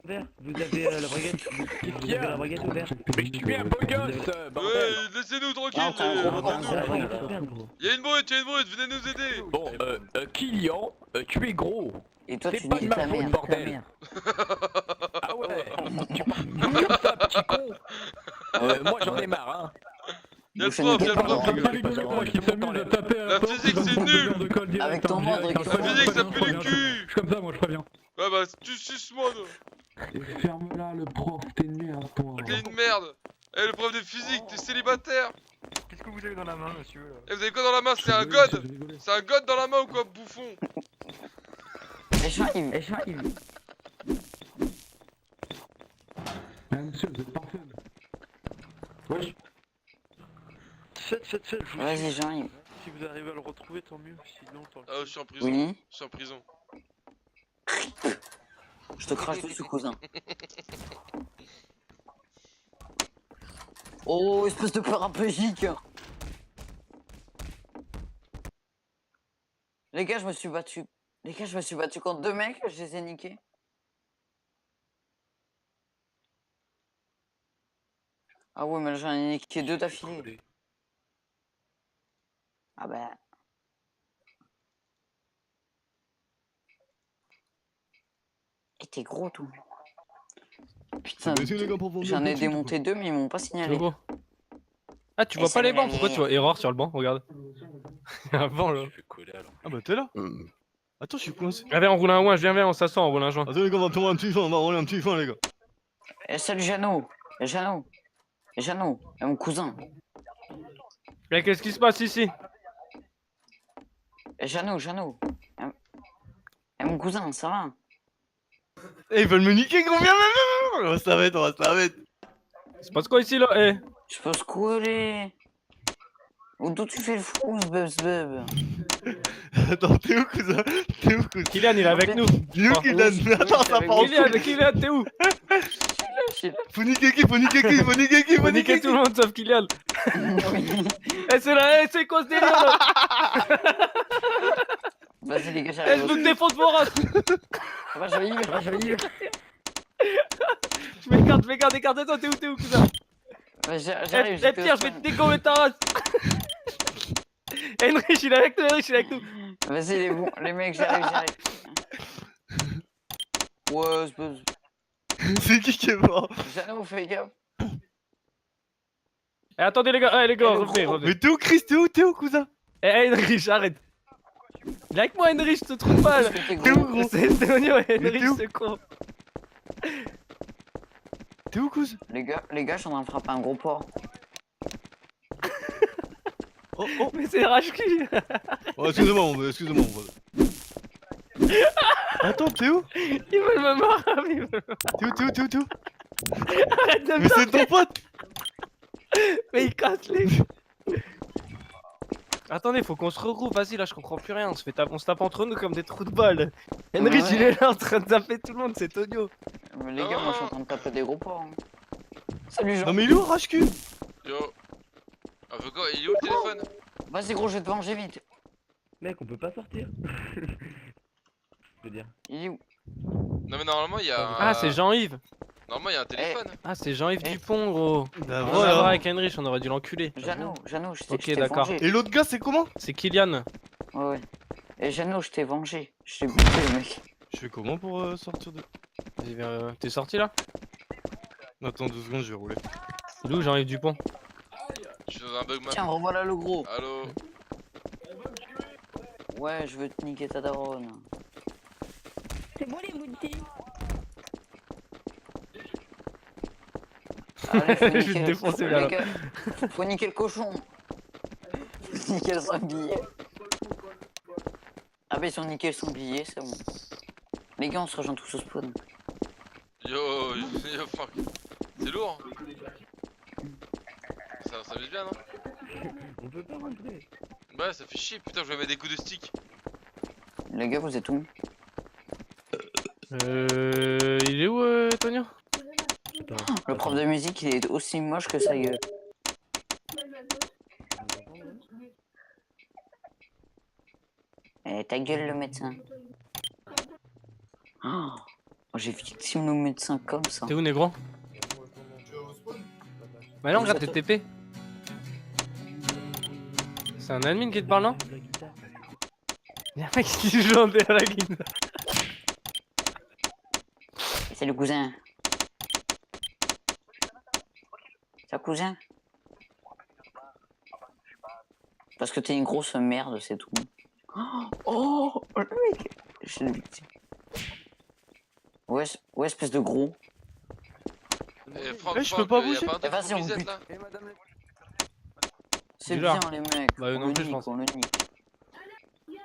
Vous avez la braguette. Vous avez la braguette ouverte. Mais je suis un beau gosse, bordel. Ouais, laissez-nous tranquille. Y'a une brute, venez nous aider. Bon, Kylian, tu es gros. Et toi, C'est tu pas de niques ma ta faute, mère. bordel. Ah ouais, tu parles comme ça, petit con. Moi j'en ai marre, hein. Y'a le prof, les gars. La physique c'est nul. Avec ton monde, La physique ça pue le cul. Je suis comme ça, moi je préviens. Ouais bah tu suces moi toi. Ferme-la, le prof, t'es merde, toi. T'es une merde. Eh le prof de physique, t'es célibataire. Qu'est-ce que vous avez dans la main, monsieur là? Eh vous avez quoi dans la main? C'est un god. C'est un god dans la main ou quoi, bouffon? Et Jean-Yves. Monsieur, vous êtes parfait. Wesh. Faites, je vous Vas-y, suis. Jean-Yves. Si vous arrivez à le retrouver, tant mieux. Sinon, tant pis. Ah je suis en prison. Oui. Je suis en prison. Je te crache dessus, cousin. Oh, espèce de paraplégique. Les gars, je me suis battu contre 2 mecs, je les ai niqués. Ah ouais, mais j'en ai niqué 2 d'affilée. Ah bah... Et t'es gros, tout. Putain, j'en ai démonté 2, mais ils m'ont pas signalé. Ah, tu vois pas les bancs? Pourquoi tu vois erreur sur le banc? Regarde. Un banc là. Ah bah t'es là. Attends, je suis coincé. Viens, on roule un ouin, viens, on s'assoit, on roule un joint. Attends les gars, on va tomber un petit fond, on va rouler un petit fond les gars. Eh, salut Jeannot. Eh, Jeannot. Eh, Jeannot. Eh, mon cousin. Mais qu'est-ce qui se passe ici? Eh, Jeannot. Eh, mon cousin, ça va? Eh, ils veulent me niquer, gros, viens. On va se la mettre. Il se passe quoi ici là? Eh. Je peux se couler. D'où tu fais le fou, bub. Attends, t'es où, cousin? Kylian, il est avec nous. Il est où, Kylian? Mais attends, ça part en couille. Kylian, t'es où? Faut niquer qui? Faut niquer tout le monde sauf Kylian. Eh, c'est là, eh, c'est quoi ce délire là? Vas-y, les gars, Eh, j'arrive. je veux que défonce vos races. Je vais y aller. Je m'écarte, écarte-toi, t'es où, cousin? J'arrive. Eh, Pierre, je vais te dégommer ta race. Henrich, il est avec nous. Vas-y, les mecs, j'arrive. Ouais, C'est qui est mort? Jeannot, fais gaffe. Eh, attendez les gars, revenez. Mais t'es où, Chris? T'es où, cousin? Eh, Henrich, arrête. Il est avec moi, Henrich, je te trouve pas là. T'es où, gros? C'est Onio et Mais t'es où? Henrich, c'est con. T'es où, cousin? Les gars, je suis en train de frapper un gros porc. Oh. Mais c'est rage-cul. Oh, excusez-moi, mon brother. Attends, t'es où? Ils veulent me mordre. T'es où? Arrête de Mais c'est ton pote! Mais il casse les... Attendez, faut qu'on se regroupe, vas-y là je comprends plus rien, on se tape entre nous comme des trous de balles. Henrich Ouais. il est là en train de taper tout le monde, c'est Tonio. Mais les gars, moi je suis en train de taper des gros porcs. Salut Jean. Non mais il est où, Rashku? Yo. Ah, faut quoi? Il est où le téléphone? Vas-y gros, je vais te venger vite. Mec, on peut pas sortir. Je veux dire. Il est où? Non, mais normalement, il y a un... Ah c'est Jean-Yves. Normalement, il y a un téléphone. Ah c'est Jean-Yves Dupont gros. Bah Rien à voilà. voir avec Henrich, on aurait dû l'enculer. Jeannot, je t'ai Ok, je t'ai d'accord. vengé. Et l'autre gars, c'est comment? C'est Kylian. Ouais. Et Jeannot, je t'ai vengé. Je t'ai buté le mec. Je fais comment pour sortir de... Vas-y, viens, t'es sorti là? Attends 2 secondes, je vais rouler. Il est où Jean-Yves Dupont? Je suis dans un bug maintenant. Tiens, revoilà le gros. Allô? Ouais, je veux te niquer ta daronne. C'est bon les boutiques. Allez, faut Je vais te niquer, défoncer, les là. gars, faut niquer le cochon. Faut niquer le sanglier. Ah bah ils ont niqué le sanglier, c'est bon. Les gars, on se rejoint tous au spawn. Yo, fuck. C'est lourd. Ça s'amuse bien, non? On peut pas rentrer. Bah, ça fait chier, putain, je vais mettre des coups de stick. Les gars, vous êtes où? Il est où Tonio? Le prof de musique, il est aussi moche que sa gueule. Eh, ta gueule, le médecin. Oh, j'ai victime le médecin comme ça. T'es où négro? Bah non, regarde, t'es TP. C'est un admin qui te parle, non? Y'a un mec qui joue à la guitare. C'est le cousin. C'est un cousin. Parce que t'es une grosse merde, c'est tout. Oh, le mec. Je suis une victime. Ouais, espèce de gros. Eh, Franck, je peux pas y a bouger. pas un truc Vas-y, pour on reset, bute. là? C'est Bizarre. bien les mecs. Bah, non on le plus, je nique, pense. on le nique.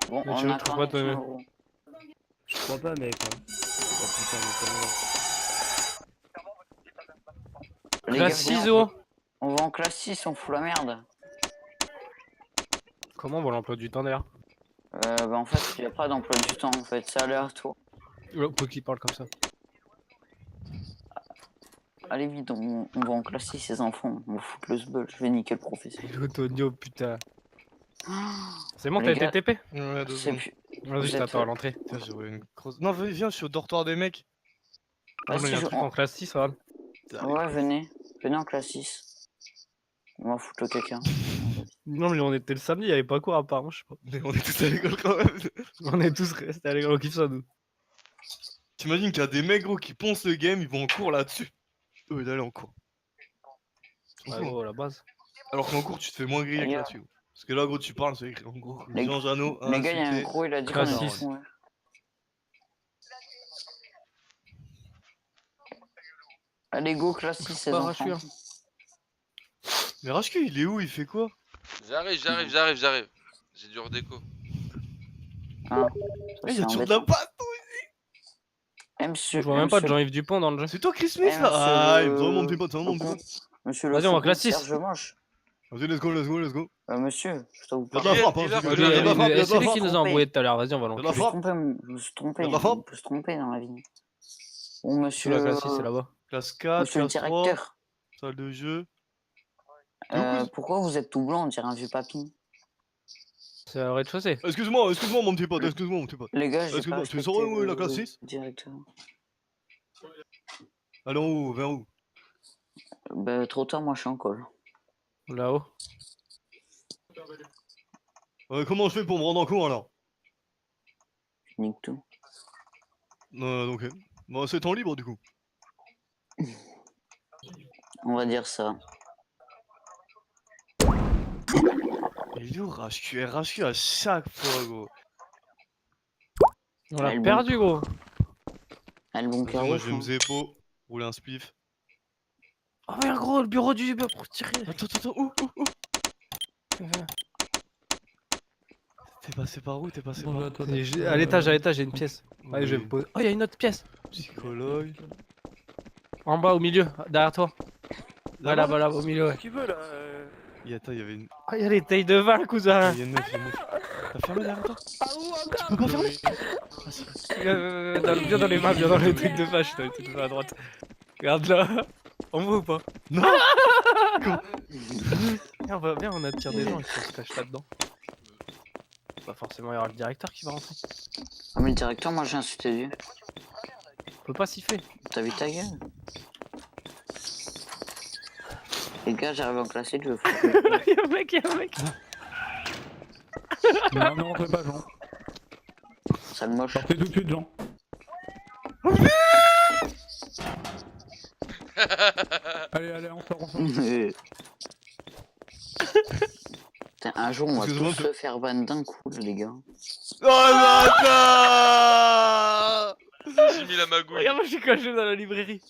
Bon, Mais on tu a retrouves quand pas même ton- 100 €. Je crois pas, mec. Hein. Oh putain, mais Les Classe gars, 6 venez, oh. on va en classe 6, on fout la merde. Comment on voit l'emploi du temps d'ailleurs? Bah en fait, il n'y a pas d'emploi du temps en fait, c'est aléatoire. Pourquoi qui parle comme ça? Allez vite, on va en classe 6 ces enfants, on va foutre le sbeul, je vais niquer le professeur. Tonio putain. C'est bon, t'as Les été gars, TP? Ouais, 2 c'est secondes. plus... Vas-y, Vous je êtes- t'attends à l'entrée. Tiens, j'ai roulé une grosse... Non, viens, je suis au dortoir des mecs. Ah, mais Vas-y, il y a un je- truc en classe 6, regarde. Ouais, venez en classe 6. On va foutre le caca. Non, mais on était le samedi, il y avait pas cours apparemment, je sais pas. Mais on est tous à l'école quand même. On est tous restés à l'école, on kiffe ça nous. T'imagines qu'il y a des mecs gros qui poncent le game, ils vont en cours là-dessus. Eux, d'aller en cours. Ouais, gros, la base. Alors qu'en cours, tu te fais moins griller que là-dessus. Parce que là, gros, tu parles, c'est écrit en gros. Les- Jean Janot, Les gars, il y a un insulté. gros, il a dit qu'on Classe était 6. fous, ouais. Allez, go, classe 6, 16 enfants. Mais Rashku, il est où? Il fait quoi? J'arrive. J'ai du redéco. Ah, il y a toujours de la pâte. monsieur, Je vois même pas de Jean-Yves Dupont dans le jeu. C'est toi Chris Smith là? Ah, il me demande mon petit pote, Monsieur Vas-y, on va classe 6. Serge Moche. Vas-y, let's go. Monsieur, je dois vous Y'a de parler. la frappe, hein. C'est lui qui nous a embrouillé tout à l'heure, vas-y, on va l'enculer. Je me suis trompé, on peut se tromper dans la vie. Bon, monsieur. La classe 6, c'est là-bas. Classe 4, Monsieur le classe 3, directeur. salle de jeu. Pourquoi vous êtes tout blanc, on dirait un vieux papy? C'est au rez-de-chaussée. Excuse-moi mon petit pote, Les gars, excuse-moi, tu saurais où est la classe 6? Directeur. Allons où? Vers où? Bah, trop tard, moi je suis en col. Là-haut. Comment je fais pour me rendre en cours alors? Nique tout. Ok. Bon, c'est temps libre du coup. On va dire ça. Il est où Rashku à chaque fois, gros. On l'a perdu, gros. Ah, le bon Vas-y, carreau. moi je vais me zépo, rouler un spliff. Oh merde, gros, le bureau du Uber pour tirer. Attends, où? T'es passé par où? À l'étage, j'ai une pièce. Allez, je vais me poser. Oh, il y a une autre pièce. Psychologue. En bas, au milieu, derrière toi. Voilà, au milieu, ouais. Tu veux là Attends, il y avait une. Oh, il y a les tailles de vin, cousin. Il y a une meuf. T'as fermé derrière toi? Tu peux pas fermer? Viens dans les mains, viens dans les trucs de vache, dans les trucs de vache à droite. Regarde là. On voit ou pas? Non. Viens, on attire des gens, ils se cachent là-dedans. Pas forcément, il y aura le directeur qui va rentrer. Ah, mais le directeur, moi j'ai insulté Dieu. On peut pas siffler. T'as vu ta gueule? Les gars, j'arrive en classe 7, je veux foutre. Y'a un mec. Non, ne rentrez pas, Jean. Sale moche. Sortez tout de suite, Jean. Allez, on sort. Putain, un jour, on va tous se faire ban d'un coup, les gars. Oh bâtard! J'ai mis la magouille. Regarde, moi je suis caché dans la librairie.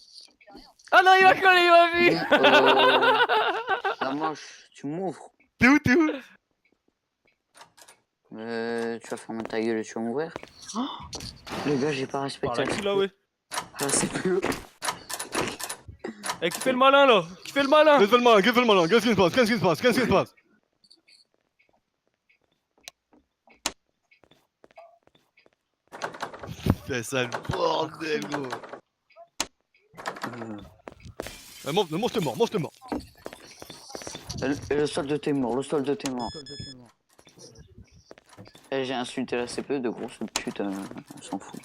Ah non, il m'a collé, il m'a vu. La moche, tu m'ouvres. T'es où? Tu vas fermer ta gueule et tu vas m'ouvrir. Oh, les gars, j'ai pas respecté. Par là, ouais. Ah, c'est plus. Eh, qui fait le malin là? Qui fait le malin? Qu'est-ce qui se passe? Fais ça le bordel, gros. Mange t'es mort. Le solde t'es mort, Eh, j'ai insulté la CPE de grosse pute, on s'en fout.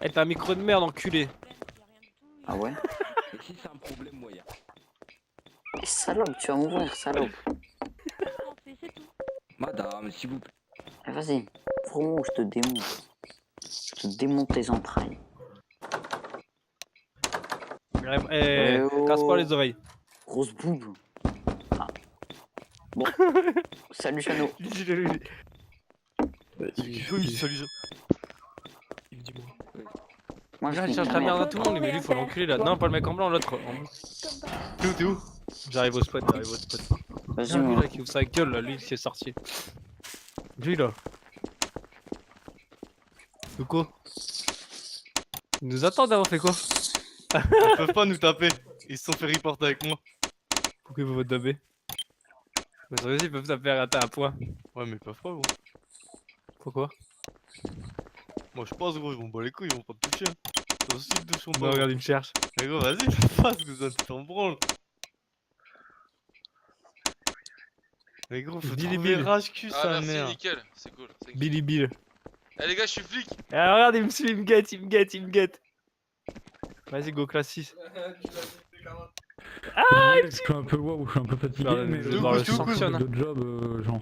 Eh, t'as un micro de merde, enculé. Ah ouais? Et si c'est un problème moyen? Eh, salope, tu vas m'ouvrir, salope. Madame, s'il vous plaît. Eh, vas-y, promo, je te démonte. Je te démonte tes entrailles. Eh, casse pas les oreilles. Grosse boube. Ah. Bon. Salut, Chano. Moi, je cherche la merde à tout le monde, mais lui, faut l'enculer là. Non, pas le mec en blanc, l'autre. T'es où? J'arrive au spot. Vas-y, lui moi. là qui ouvre sa gueule là, lui qui est sorti. Lui là. Coucou. Ils nous attendent d'avoir fait quoi? Ils peuvent pas nous taper. Ils se sont fait reporter avec moi. Pourquoi ils peuvent te taper? Mais sur ils peuvent taper à un point. Ouais, mais ils peuvent pas, gros. Pourquoi? Moi je pense, gros, ils vont bas les couilles, ils vont pas te toucher. Toi aussi, ils te touchent pas. Non, regarde, il me cherche. Mais gros, vas-y, passe, que ça t'en branle. Mais gros, faut Billy trouver Bill. Rashku, Ah, sa merci, mère. nickel. C'est cool. Billy Bill. Eh les gars, je suis flic. Ah, regarde, il me suit, il me guette. Vas-y, go classe 6. Ah, je suis un peu waouh, je suis un peu fatigué, mais je vais voir le sanctionne. de job, Jean.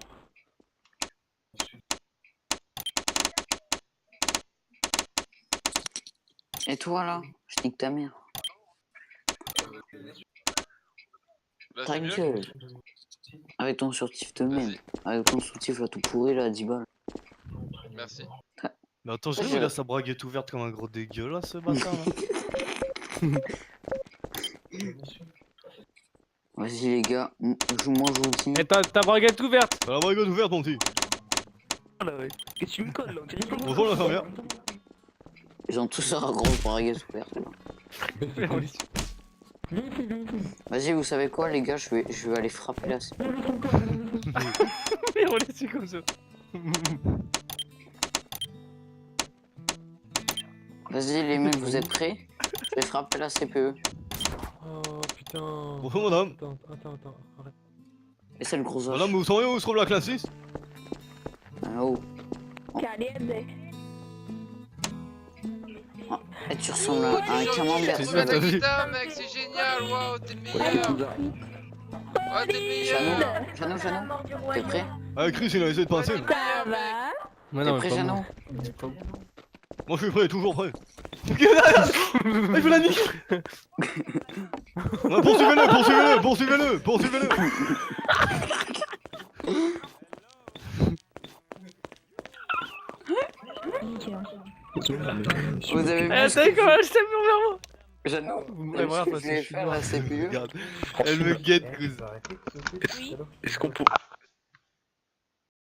Et toi là, je nique ta mère. Là, Ta c'est mieux. gueule. Avec ton surtif de merde. Avec ton soutif là tout pourri là, 10 balles. Merci. Mais attends, j'ai vu, il a sa braguette ouverte comme un gros dégueulasse, ce bâtard là. Vas-y les gars, je mange aussi. Et ta braguette ouverte. T'as la braguette ouverte mon petit. Qu'est-ce que tu me colles là? On dirait que- Bonjour l'infirmière. Ils ont tous leur grosse braguette ouverte là. Vas-y, vous savez quoi les gars, je vais aller frapper là. Mais on les suit comme ça. Vas-y les mecs, vous êtes prêts? Je vais frapper la CPE. Oh putain. Bonjour madame. Attends, arrête. Et c'est le gros os. Madame, vous sauriez où se trouve la classe 6? Oh. Caliente. Et tu ressembles à un camembert. C'est bien ta guitare, mec, c'est génial, waouh, t'es le meilleur. Ouais, t'es le meilleur. Jeannot, t'es prêt? Ah, Chris, il a essayé de passer. Ça va? T'es prêt, Jeannot? Moi, je suis prêt, toujours prêt. Il faut la nique. Poursuivez-le. Vous avez vu Eh, t'as vu comment je t'aime vers moi? Jeannot, Ouais, voilà, je parce que vais je suis faire noir. la CPU. Regarde, elle me guette, Chris. Est-ce qu'on peut...